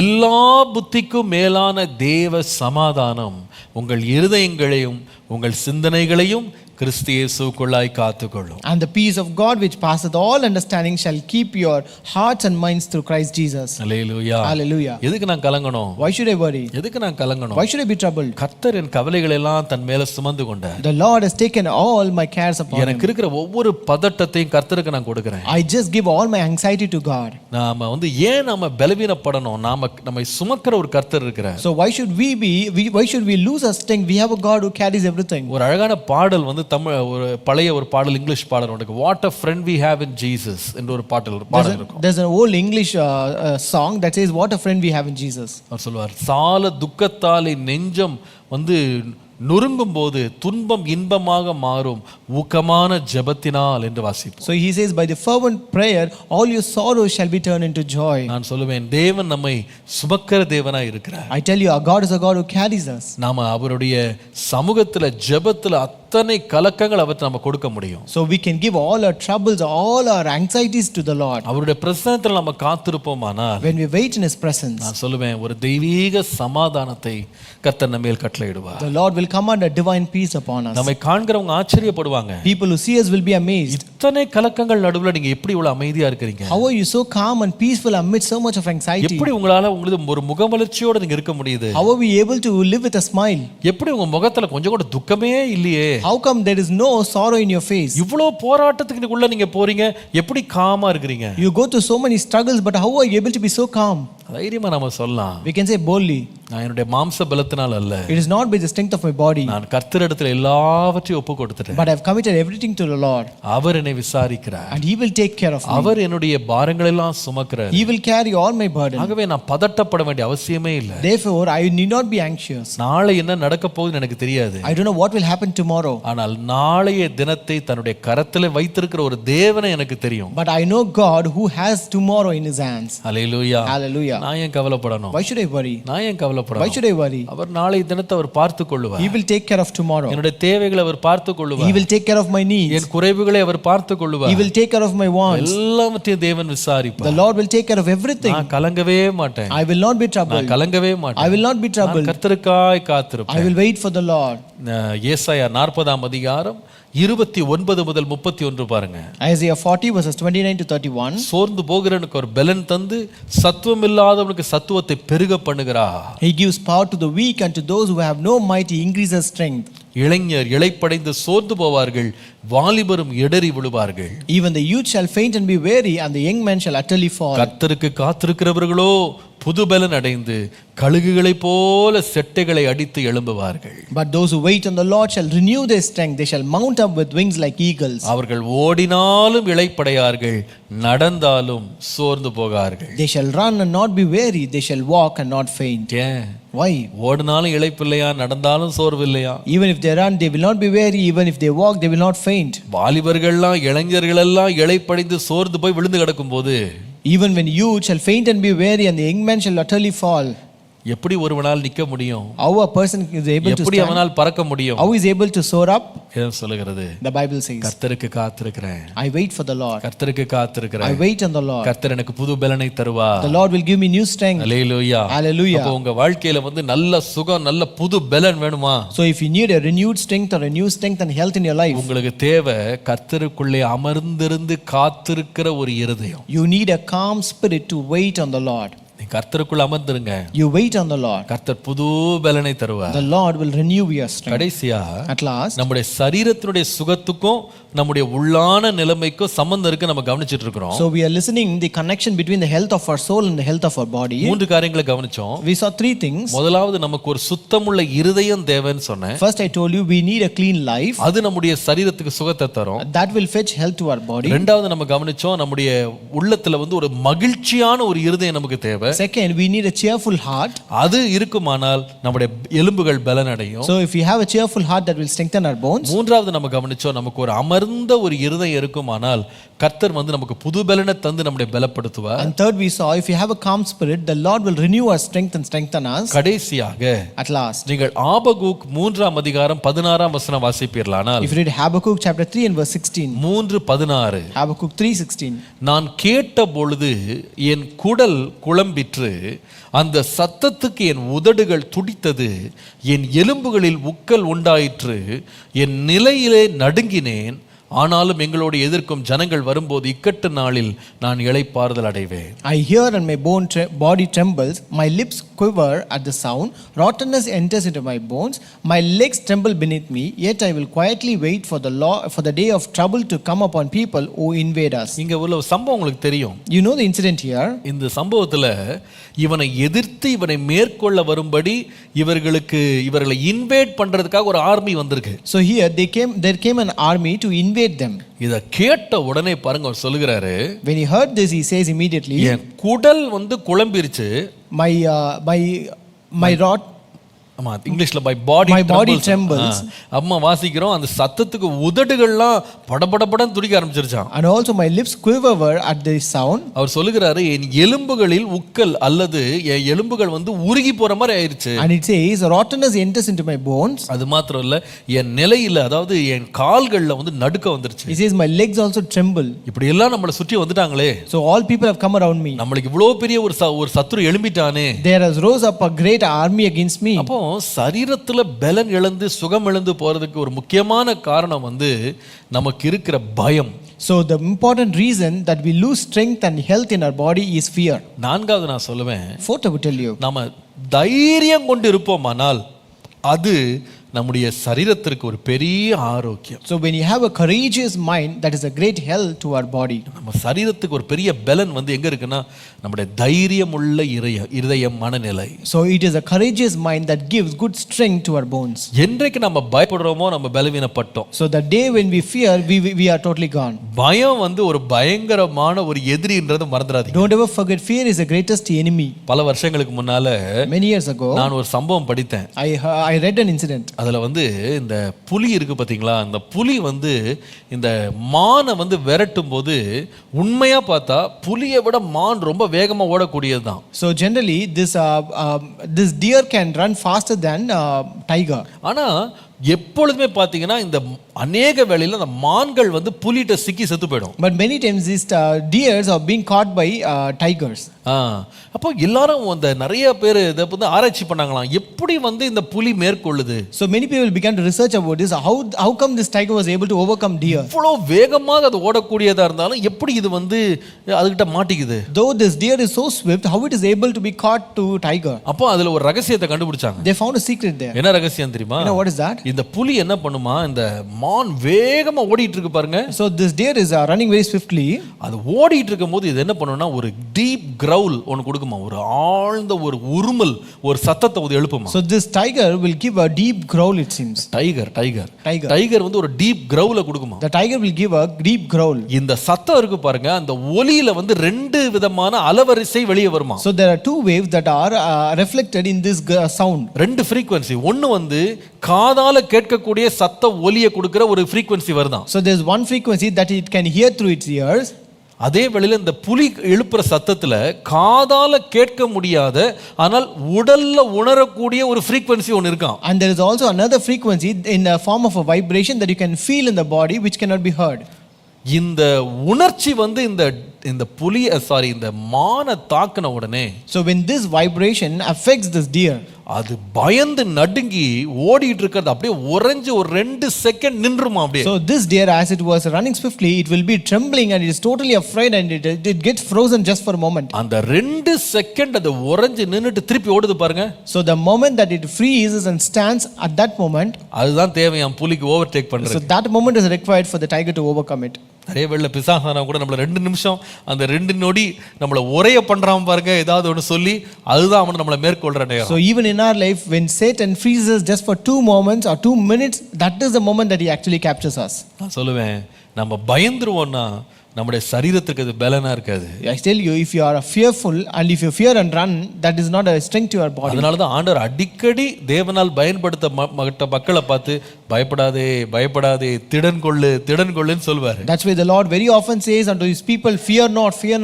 எல்லா புத்திக்கும் மேலான தேவ சமாதானம் உங்கள் இருதயங்களையும் உங்கள் சிந்தனைகளையும் கிறிஸ்து இயேசுவுக்குள்ளாய் காத்துக்கொள்ளும். And the peace of God which passeth all understanding shall keep your hearts and minds through Christ Jesus. Hallelujah. Hallelujah. எதுக்கு நான் கலங்கணும்? Why should I worry? எதுக்கு நான் கலங்கணும்? Why should I be troubled? கர்த்தர் என் கவலைகளை எல்லாம் தன் மேல சுமந்து கொண்டார். The Lord has taken all my cares upon him. எனக்கு இருக்கிற ஒவ்வொரு பதட்டத்தையும் கர்த்தருக்கு நான் கொடுக்கிறேன். I just give all my anxiety to God. நாம ஏன் நாம பலவீனப்படணும்? நம்மை சுமக்கிற ஒரு கர்த்தர் இருக்கிறார். So why should why should we lose our strength? We have a God who carries everything. ஒரு அழகான பாடல் தமிழ் ஒரு பழைய ஒரு பாடல், இங்கிலீஷ் பாடல் உண்டு. What a friend we have in Jesus என்ற ஒரு பாடல் இருக்கும். There's an old English song that says what a friend we have in Jesus. அவர் சொல்வார், சால துக்கத்தாலே நெஞ்சம் நொறுங்கும் போது துன்பம் இன்பமாக மாறும் ஊக்கமான ஜெபத்தினால் என்று வாசிப்போம். So he says by the fervent prayer all your sorrows shall be turned into joy. நான் சொல்லுவேன், தேவன் நம்மை சுமக்கிற தேவனாய் இருக்கிறார். I tell you, our God is a God who carries us. நாம அவருடைய சமூகத்துல ஜெபத்துல அத்தனை கலக்கங்கள் அவற்றை நம்ம கொடுக்க முடியும். So we can give all our troubles, all our anxieties to the Lord. அவருடைய பிரசன்னத்துல நம்ம காத்திருப்போமானால், when we wait in his presence, நான் சொல்லுவேன், ஒரு தெய்வீக சமாதானத்தை கர்த்தர் நம்ம மேல் கட்டளையிடுவார். The Lord will command a divine peace upon us. நம்மை காண்கிறவங்க ஆச்சரியப்படுவாங்க. People who see us will be amazed. இத்தனை கலக்கங்கள் நடுவுல நீங்க எப்படி இவ்வளவு அமைதியா இருக்கீங்க? How are you so calm and peaceful amid so much of anxiety? எப்படி உங்களால ஒரு முகமலர்ச்சியோட நீங்க இருக்க முடியுது? How are we able to live with a smile? எப்படி உங்க முகத்துல கொஞ்சம் கூட துக்கமே இல்லையே? How come there is no sorrow in your face? இவ்ளோ போராட்டத்துக்குள்ள நீங்க போறீங்க, எப்படி காமா இருக்கீங்க? You go through so many struggles, but how are you able to be so calm? தைரியமா நாம சொல்லலாம். We can say boldly, நான் என்னுடைய மாம்ச பலத்தினால அல்ல, it is not by the strength of my body, நான் கர்த்தரிடத்தில் எல்லாவற்றையும் ஒப்பு கொடுத்துட்டேன். but I have committed everything to the Lord. அவர் என்னை விசாரிக்கிறார். And he will take care of me. அவர் என்னுடைய பாரங்களை எல்லாம் சுமக்கிறார். He will carry all my burden. ஆகவே நான் பதட்டப்பட வேண்டிய அவசியமே இல்லை. Therefore I need not be anxious. நாளை என்ன நடக்க போகுதுன்னு எனக்கு தெரியாது. I don't know what will happen tomorrow. ஆனால் நாளைய தினத்தை தன்னுடைய கரத்திலே வைத்திருக்கிற ஒரு தேவனை எனக்கு தெரியும். But I know God who has tomorrow in his hands. Hallelujah. Hallelujah. நான் ஏன் கவலைப்படணும்? Why should I worry? நான் ஏன் கவலைப்படணும்? Why should I worry? அவர் நாளைய தினத்தை அவர் பார்த்துக் கொள்வார். He will take care of tomorrow. என்னுடைய தேவைகளை அவர் பார்த்துக் கொள்வார். He will take care of my needs. என் குறைவுகளை அவர் பார்த்துக் கொள்வார். He will take care of my wants. எல்லாவற்றையும் தேவன் விசாரிப்பார். The Lord will take care of everything. நான் கலங்கவே மாட்டேன். I will not be troubled. நான் கலங்கவே மாட்டேன். I will not be troubled. கர்த்தருக்காய் காத்திருப்பேன். I will wait for the Lord. ஏசாயா 40ஆம் அதிகாரம் 29 முதல் 31 பாருங்க. Isaiah 40 verses 29 to 31. சோர்ந்து போகிறவனுக்கு ஒரு பலன் தந்து சத்துவம் இல்லாதவனுக்கு சத்துவத்தை பெருக பண்ணுகிறார். He gives power to the weak, and to those who have no might he increases strength. இளைஞர் இளைப்படைந்து சோர்ந்து போவார்கள், வாலிபரும் இடறி விழுவார்கள். Even the youth shall faint and be weary, and the young men shall utterly fall. கர்த்தருக்கு காத்திருக்கிறவர்களோ புதுபலன் அடைந்து கழுகுகளைப் போல செட்டைகளை அடித்து எழும்புவார்கள். But those who wait on the Lord shall renew their strength. They shall mount up with wings like eagles. அவர்கள் ஓடினாலும் இளைப்படையார்கள், நடந்தாலும் சோர்ந்து போகார்கள். They shall run and not be weary. They shall walk and not faint. ஏன்? Why? ஓடினாலும் இளைப்பில்லையா, நடந்தாலும் சோர்வு இல்லையா? Even if they run, they will not be weary. Even if they walk, they will not faint. வாலிபர்கள்லாம் இளைஞர்கள் எல்லாம் இளைப்படைந்து சோர்ந்து போய் விழுந்து கிடக்கும் போது, Even when youth shall faint and be weary, and the young men shall utterly fall. எப்படி ஒருவனால் நிற்க முடியும்? How a person is able to எப்படி stand? அவனால் பறக்க முடியும்? How is able to soar up? ஏன் சொல்லுகிறது? The Bible says, கர்த்தருக்கு காத்திருக்கிறேன். I wait for the Lord. கர்த்தருக்கு I காத்திருக்கிறேன். wait on the Lord. கர்த்தர் எனக்கு புது பலனை தருவார். The Lord will give me new strength. Hallelujah. Hallelujah. அப்போ உங்க வாழ்க்கையில நல்ல சுகம், நல்ல புது பலன் வேணுமா? So if you need a renewed strength or a new strength and health in your life, உங்களுக்கு தேவை கர்த்தருக்குள்ளே அமர்ந்திருந்து காத்திருக்கிற ஒரு இருதயம். you need a calm spirit to wait on the Lord. நீ கர்த்தருக்குள்ள அமர்ந்திருங்க. You wait on the Lord. கர்த்தர் புது பலனை தருவார். The Lord will renew your strength. கடைசியா At last, நம்முடைய சரீரத்தினுடைய சுகத்துக்கும் நம்முடைய உள்ளான நிலைமைக்கும் சம்பந்தம் இருக்கு நம்ம கவனிச்சிட்டு இருக்கிறோம். so we are listening the connection between the health of our soul and the health of our body. மூன்று காரியங்களை கவனிச்சோம். We saw three things. முதலாவது நமக்கு ஒரு சுத்தமுள்ள இருதயம் தேவைன்னு சொன்னேன். First I told you we need a clean life. அது நம்முடைய சரீரத்துக்கு சுகத்தை தரும். That will fetch health to our body. இரண்டாவது நம்ம கவனிச்சோம், நம்முடைய உள்ளத்துல ஒரு மகிழ்ச்சியான ஒரு இருதயம் நமக்கு தேவை. Second, we need a cheerful heart. அது இருக்குமானால் நம்முடைய எலும்புகள் பலன் அடையும். So if we have a cheerful heart, that will strengthen our bones. மூன்றாவது நம்ம கவனிச்சோம், நமக்கு ஒரு அமர்ந்த ஒரு இருதயம் இருக்குமானால் கர்த்தர் நமக்கு புது பலனை தந்து நம்மை பலப்படுத்துவார். And third, we saw if you have a calm spirit, the Lord will renew our strength and strengthen us. கடைசியாக At last, நீங்கள் ஆபகுக் 3ஆம் அதிகாரம் 16ஆம் வசனம் வாசிப்பீர்களானால், if you read Habakkuk chapter 3 and verse 16, 3:16, Habakkuk 3:16, நான் கேட்ட பொழுது என் குடல் குழம்பிற்று, உண்டாயிற்று, அந்த சத்தத்துக்கு என் உதடுகள் துடித்தது, என் எலும்புகளில் உக்கல் உண்டாயிற்று, என் நிலையிலே நடுங்கினேன். ஆனாலும் எங்களோடு எதிர்க்கும் ஜனங்கள் வரும்போது இக்கட்டு நாளில் நான் இளைப்பாறுதல் அடைவேன். I hear and my body trembles, my lips quiver at the sound, rottenness enters into my bones, my legs tremble beneath me, yet I will quietly wait for the day of trouble to come upon people who invade us. இங்க உள்ள சம்பவம் உங்களுக்கு தெரியும். You know the incident here. இந்த சம்பவத்துல இவனை எதிர்த்து இவனை மேற்கொள்ள வரும்படி இவர்களை இன்வேட் பண்றதுக்காக ஒரு ஆர்மி வந்திருக்கு. So here there came an army to invade them. இத கேட்ட உடனே பாருங்க அவர் சொல்லுகிறாரு, When he heard this, he says immediately, என் குடல் குழம்பிருச்சு. my rot, ஆமா, இங்கிலீஷ்ல my body trembles. அம்மா வாசிக்கிறோம், அந்த சத்தத்துக்கு உதடுகள்லாம் படபடபடன்னு துடிக்க ஆரம்பிச்சிருச்சாம். And also my lips quiver at the sound. அவர் சொல்லுகிறாரு, என் எலும்புகளில் உக்கல் அல்லது என் எலும்புகள் உருகி போற மாதிரி ஆயிருச்சு. And it says rottenness enters into my bones. அது மாத்திரம் இல்ல, என் நிலையில அதாவது என் கால்கள்ல நடுக்க வந்துருச்சு. It says my legs also tremble. இப்படி எல்லாம் நம்மளை சுற்றி வந்துட்டாங்களே. So all people have come around me. நம்மளுக்கு இவ்வளவு பெரிய ஒரு சத்துரு எழும்பிட்டானே. There has rose up a great army against me. அப்போ சரீரத்துல பலன் இழந்து சுகம் இழந்து போறதுக்கு ஒரு முக்கியமான காரணம் நமக்கு இருக்கிற பயம். So the important reason that we lose strength and health in our body is fear. நான்காவது நான் சொல்லுவேன், Fourth I will tell you, நாம தைரியம் கொண்டு இருப்போமானால் அது நம்முடைய சரீரத்திற்கு ஒரு பெரிய ஆரோக்கியம். So when you have a courageous mind, that is a great health to our body. நம்ம சரீரத்துக்கு ஒரு பெரிய பலன் எங்க இருக்குன்னா நம்முடைய தைரியம் உள்ள இருதயம் மனநிலை. So it is a courageous mind that gives good strength to our bones. என்றைக்கு நம்ம பயப்படுறோமோ நம்ம பலவீனப்பட்டோம். So the day when we fear, we are totally gone. பயம் ஒரு பயங்கரமான ஒரு எதிரின்றதை மறந்துடாதீங்க. Don't ever forget, fear is the greatest enemy. பல வருஷங்களுக்கு முன்னால Many years ago நான் ஒரு சம்பவம் படித்தேன். I read an incident. அதுல இந்த புலி இருக்கு பாத்தீங்களா, அந்த புலி இந்த மானை விரட்டும் போது உண்மையா பார்த்தா புலியை விட மான் ரொம்ப வேகமா ஓடக்கூடியதுதான். So generally this deer can run faster than tiger. ஆனா எப்பொழுதுமே பாத்தீங்கன்னா இந்த அநேக வேளையில அந்த மான்கள் புலிட்ட சிக்கி செத்து போயிடும். But many times these deers are being caught by tigers. அப்போ எல்லாரும் நிறைய பேர் இதை ஆராய்ச்சி பண்ணாங்களாம், எப்படி இந்த புலி மேற்கொள்ளுது. So many people began to research about this. How come this tiger was able to overcome deer? இவ்வளவு வேகமாக அது ஓடக்கூடியதா இருந்தாலும் எப்படி இது அதுகிட்ட மாட்டிக்குது? Though this deer is so swift, how it is able to be caught to tiger? அப்போ அதுல ஒரு ரகசியத்தை கண்டுபிடிச்சாங்க. They found a secret there. என்ன ரகசியம் தெரியுமா? You know what is that? இந்த புலி என்ன பண்ணுமா, இந்த மான் வேகமா ஓடிட்டு இருக்கு பாருங்க. So this deer is running very swiftly. அது ஓடிட்டு இருக்கும்போது இது என்ன பண்ணும்னா ஒரு டீப் கிரவுல் ஒன்னு கொடுக்குமா, ஒரு ஆழ்ந்த ஒரு உருமல், ஒரு சத்தத்தை எழுப்புமா. So this tiger will give a deep growl, it seems. Tiger ஒரு டீப் கிரவுல கொடுக்குமா. The tiger will give a deep growl. இந்த சத்தம் இருக்கு பாருங்க, அந்த ஒலியில ரெண்டு விதமான அலவரிசை வெளியே வருமா. So there are two waves that are reflected in this sound. ரெண்டு frequency, ஒன்னு காதால கேட்கக்கூடிய சத்த ஒலியை கொடுக்கிற ஒரு frequency வருதான். So there is one frequency that it can hear through its ears. அதே வேளையில இந்த புலி எழுப்புற சத்தத்துல காதால கேட்க முடியாத ஆனால் உடல்ல உணரக்கூடிய ஒரு frequency ஒன்னு இருக்காம். And there is also another frequency in the form of a vibration that you can feel in the body which cannot be heard. இந்த உணர்ச்சி இந்த புலி இந்த மானை தாக்குன உடனே, so when this vibration affects this deer, அது பயந்து நடுங்கி ஓடிட்டு இருக்கிறது அப்படியே உறைஞ்சு ஒரு 2 செகண்ட் நின்றுமா அப்படியே. So this deer, as it was running swiftly, it will be trembling and it is totally afraid and it gets frozen just for a moment. அந்த 2 செகண்ட் அது உறைஞ்சு நின்னுட்டு திருப்பி ஓடுது பாருங்க. So the moment that it freezes and stands at that moment, அதுதான் தேவையாம் புலிக்கு overtake பண்றது. so that moment is required for the tiger to overcome it. நிறைய வேளை பிசாசானா கூட நம்மள 2 நிமிஷம் அந்த 2 நொடி நம்மள உரைய பண்றான் பாருங்க, ஏதாவது ஒன்று சொல்லி அதுதான் அவன் நம்மள மேற்கொள்ற நேரம். So even in our life, when Satan freezes just for 2 moments or 2 minutes, that is the moment that he actually captures us. நான் சொல்லுவேன், நம்ம பயந்துருவோம்னா நம்முடைய சரீரத்துக்கு அது பலனா இருக்காது. I tell you, if you are fearful and if you fear and run, that is not a strength to your body. அதனால தான் ஆண்டவர் அடிக்கடி தேவனால் பயன்படுத்த மக்களை பார்த்து பயப்படாதே பயப்படாதே திடன் கொள்ளுன்னு சொல்வார். That's why the Lord very often says unto his people, fear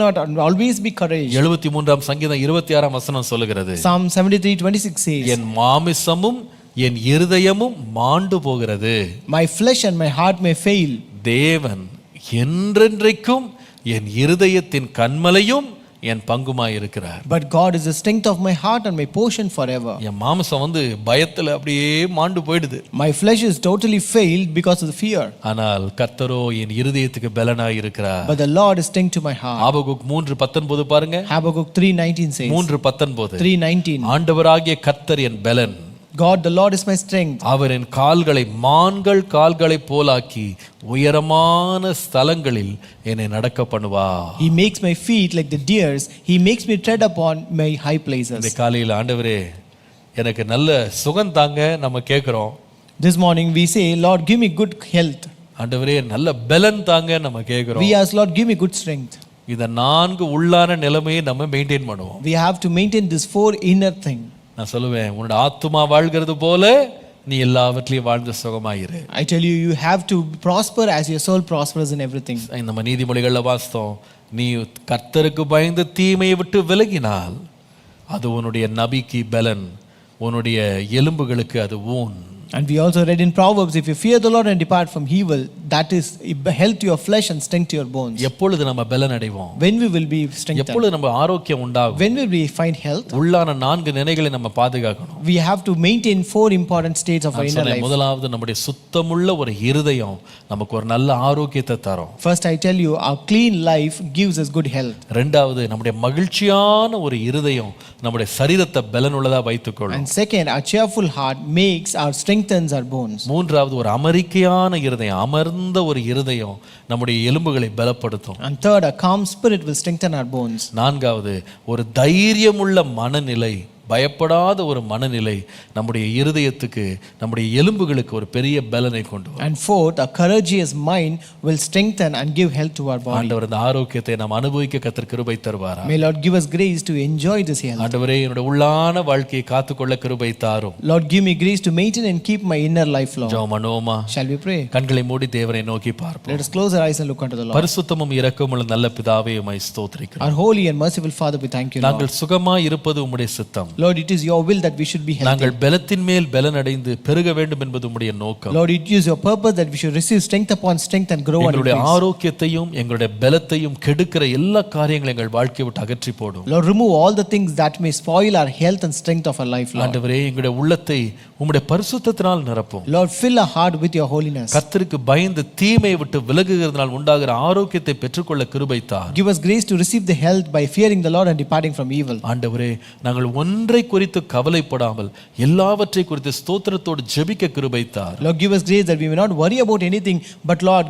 not and always be courage. 73ஆம் சங்கீதம் 26ஆம் வசனம் சொல்லுகிறது. Psalm 73:26 says, என் மாமிசமும் என் இருதயமும் மாண்டு போகிறது. My flesh and my heart may fail. தேவன் என்றென்றைக்கும் என் இருதயத்தின் கன்மலையும் என் பங்குமாய் இருக்கிறார். But God is the strength of my heart and my portion forever. என் மாம்சம் பயத்துல அப்படியே மாண்டு போயிடுது. My flesh is totally failed because of the fear. ஆனால் கர்த்தரோ என் இருதயத்துக்கு பலனாய் இருக்கிறார். But the Lord is strength to my heart. Habakkuk 3:19 பாருங்க. Habakkuk 3:19 says. 3:19. 3:19. ஆண்டவராகிய கர்த்தர் என் பலன். God the Lord is my strength. அவர் என் கால்களை மான்கள் கால்களை போலாக்கி உயரமான ஸ்தலங்களில் என்னை நடக்க பண்ணுவார். He makes my feet like the deer's. He makes me tread upon my high places. இந்த காலையில் ஆண்டவரே எனக்கு நல்ல சுகம் தாங்க நம்ம கேட்கிறோம். This morning we say, Lord, give me good health. ஆண்டவரே நல்ல பலன் தாங்க நம்ம கேட்கிறோம். We ask, Lord, give me good strength. இந்த 4 உள்ளான நிலைமையை நம்ம மெயின்டைன் பண்ணுவோம். We have to maintain this 4 inner thing. நான் சொல்லுவேன், உன்னோட ஆத்துமா வாழ்கிறது போல நீ எல்லாவற்றிலையும் வாழ்ந்து சுகமாயிரு. I tell you, you have to prosper as your soul prospers in everything. நம்ம நீதிமொழிகள்ல வாசித்தோம், நீ கர்த்தருக்கு பயந்து தீமையை விட்டு விலகினால் அது உன்னுடைய நபிக்கு பலன், உன்னுடைய எலும்புகளுக்கு அது ஊன். And we also read in Proverbs, if you fear the Lord and depart from evil, that is health to your flesh and strength to your bones. எப்பொழுது நம்ம பலன் அடைவோம்? When we will be strengthened? எப்பொழுது நம்ம ஆரோக்கியம் உண்டாகும்? When will we find health? உள்ளான 4 நிலைகளை நம்ம பாதுகாக்கணும். We have to maintain 4 important states of our inner life. முதலாவது நம்முடைய சுத்தமுள்ள ஒரு இருதயம் நமக்கு ஒரு நல்ல ஆரோக்கியத்தை தரும். First I tell you, our clean life gives us good health. இரண்டாவது நம்முடைய மகிழ்ச்சியான ஒரு இருதயம் நம்முடைய சரீரத்தை பலனுள்ளதா வைத்துக்கொள்ளும். And second, our cheerful heart makes our strengthens our bones. மூன்றாவது ஒரு அமெரிக்கையான இருதயம், அமர்ந்த ஒரு இருதயம் நம்முடைய எலும்புகளை பலப்படுத்தும். And third, a calm spirit will strengthen our bones. நான்காவது ஒரு தைரியமுள்ள மனநிலை, பயப்படாத ஒரு மனநிலை நம்முடைய இருதயத்துக்கு, நம்முடைய எலும்புகளுக்கு ஒரு பெரிய பலனை கொண்டு வரும். And fourth, a courageous mind will strengthen and give health to our body. ஆண்டவர் இந்த ஆரோக்கியத்தை நாம் அனுபவிக்க கர்த்தர் கிருபை தருவாரா? May Lord give us grace to enjoy this health. ஆண்டவரே என்னுடைய உள்ளான வாழ்க்கையை காத்துக்கொள்ள கிருபை தாரும். Lord, give me grace to maintain and keep my inner life, Lord. ஜெபம் பண்ணுவோமா? Shall we pray? கண்களை மூடி தேவனை நோக்கி பார்ப்போம். Let us close our eyes and look unto the Lord. பரிசுத்தமும் இரக்கமுள்ள நல்ல பிதாவே, உம்மை ஸ்தோத்திரிக்கிறோம். Our holy and merciful Father, we thank you, Lord. நாங்கள் சுகமாய் இருப்பது உம்முடைய சித்தம். Lord, it is your will that we should be healthy. நாங்கள் பலத்தின் மேல் பலன் அடைந்து பெருக வேண்டும் என்பது உம்முடைய நோக்கம். Lord, it is your purpose that we should receive strength upon strength and grow and எங்களுடைய increase. ஆரோக்கியத்தையும் எங்களுடைய பலத்தையும் கெடுக்கிற எல்லா காரியங்களையும் எங்கள் வாழ்க்கையை விட்டு அகற்றி போடும். Lord, remove all the things that may spoil our health and strength of our life, Lord. ஆண்டவரே எங்களுடைய உள்ளத்தை உம்முடைய பரிசுத்தத்தினால் நிரப்பும். Lord, fill our heart with your holiness. கர்த்தருக்கு பயந்து தீமையை விட்டு விலகுகிறதுனால் உண்டாகிற ஆரோக்கியத்தை பெற்றுக்கொள்ள கிருபை தார். Give us grace to receive the health by fearing the Lord and departing from evil. ஆண்டவரே நாங்கள் ஒன்றை குறித்து கவலைப்படாமல் எல்லாவற்றை குறித்து ஸ்தோத்திரத்தோடு ஜெபிக்க கிருபை தார். Lord, give us grace that we may not worry about anything, but Lord,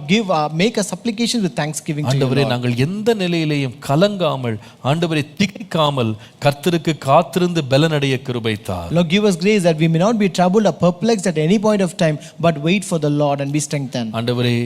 make us supplications with thanksgiving to you, ஆண்டவரே Lord. நாங்கள் எந்த நிலையிலேயும் கலங்காமல், ஆண்டவரே திகைக்காமல் கர்த்தருக்கு காத்திருந்து பலனடைய கிருபை தார். Lord, give us grace that we may not be troubled or perplexed at any point of time, but wait for the Lord and be strengthened. ஆண்டவரே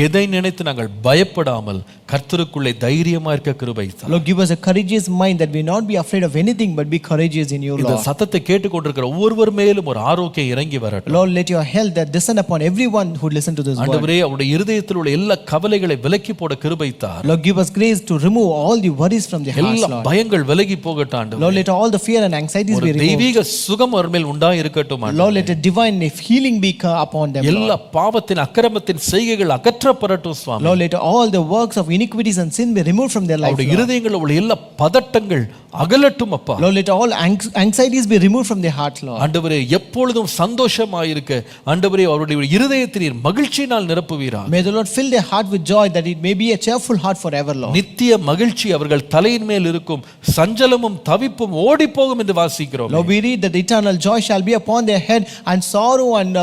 எதை நினைத்து நாங்கள் பயப்படாமல் கர்த்தருக்குள்ளே தைரியமா இருக்க கிருபை தார். Lord, give us a courageous mind that we not be afraid of anything, but be courageous in you, இந்த Lord. சத்தத்தை கேட்டுக்கொண்டிருக்கிற ஒவ்வொருவர் மேலும் ஒரு ஆரோக்கியம் இறங்கி வரட்டும். Lord, let your health that descend upon everyone who listen to this word. ஆண்டவரே அவருடைய இருதயத்தில் உள்ள எல்லா கவலைகளை விலக்கி போட கிருபை தார். Lord, give us grace to remove all the worries from the hearts, எல்லா Lord. பயங்கள் விலகி போகட்டும் ஆண்டவரே. Lord, let all the fear and anxieties ஒரு be removed. தெய்வீக சுகம் அவர் மேல் உண்டா இருக்கட்டும் ஆண்டவரே. Lord, let a divine healing be upon them, எல்லா Lord. பாவத்தின் அக்கிரமத்தின் செய்கைகள் அகற்றப்படட்டும் சுவாமி. Lord, let all the works of iniquities and sin be removed from their life, அவருடைய Lord. இருதயங்களில் உள்ள எல்லா பதட்டங்கள் அகலட்டும் அப்பா. Lord, let all anxieties be removed from their hearts, Lord. ஆண்டவரே எப்பொழுதும் சந்தோஷமாயிருக்க ஆண்டவரே அவருடைய இருதயத்தை நீர் மகிழ்ச்சியினால் நிரப்புவீராக. May the Lord fill their heart with joy, that it may be a cheerful heart forever, Lord. நித்திய மகிழ்ச்சி அவர்கள் தலையின் மேல் இருக்கும், சஞ்சலமும் தவிப்பும் ஓடி போகும் என்று வாசிக்கிறோம். Lord, we read that eternal joy shall be upon their head, and sorrow and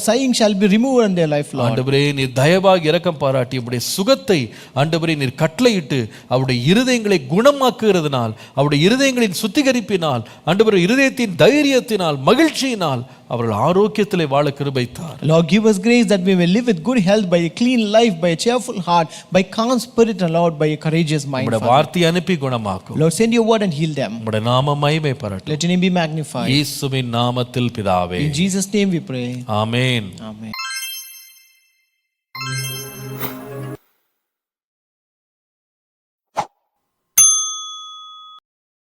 sighing shall be removed in their life, Lord. ஆண்டவரே நீர் தயவாக இரக்கம் பாராட்டி உம்முடைய சுகத்தை ஆண்டவரே நீர் கட்டளையிட்டு அவருடைய இருதயங்களை குணமாக்குகிறதுனால், அவருடைய இருதயங்களின் சுத்திகரிப்பினால், ஆண்டவரே இருதயத்தின் தைரியத்தினால், மகிழ்ச்சியினால் அவர்கள் ஆரோக்கியத்திலே வாழ கிருபை தார். Lord, give us grace that we may live with good health, by a clean life, by a cheerful heart, by calm spirit, and Lord, by a courageous mind. உம்முடைய வார்த்தையை அனுப்பி குணமாக்கும். Lord, send your word and heal them. உம்முடைய நாமம் மகிமைப்படட்டும். Let your name be magnified. இயேசுவின் நாமத்தில் பிதாவே. In Jesus' name we pray. Amen. Amen.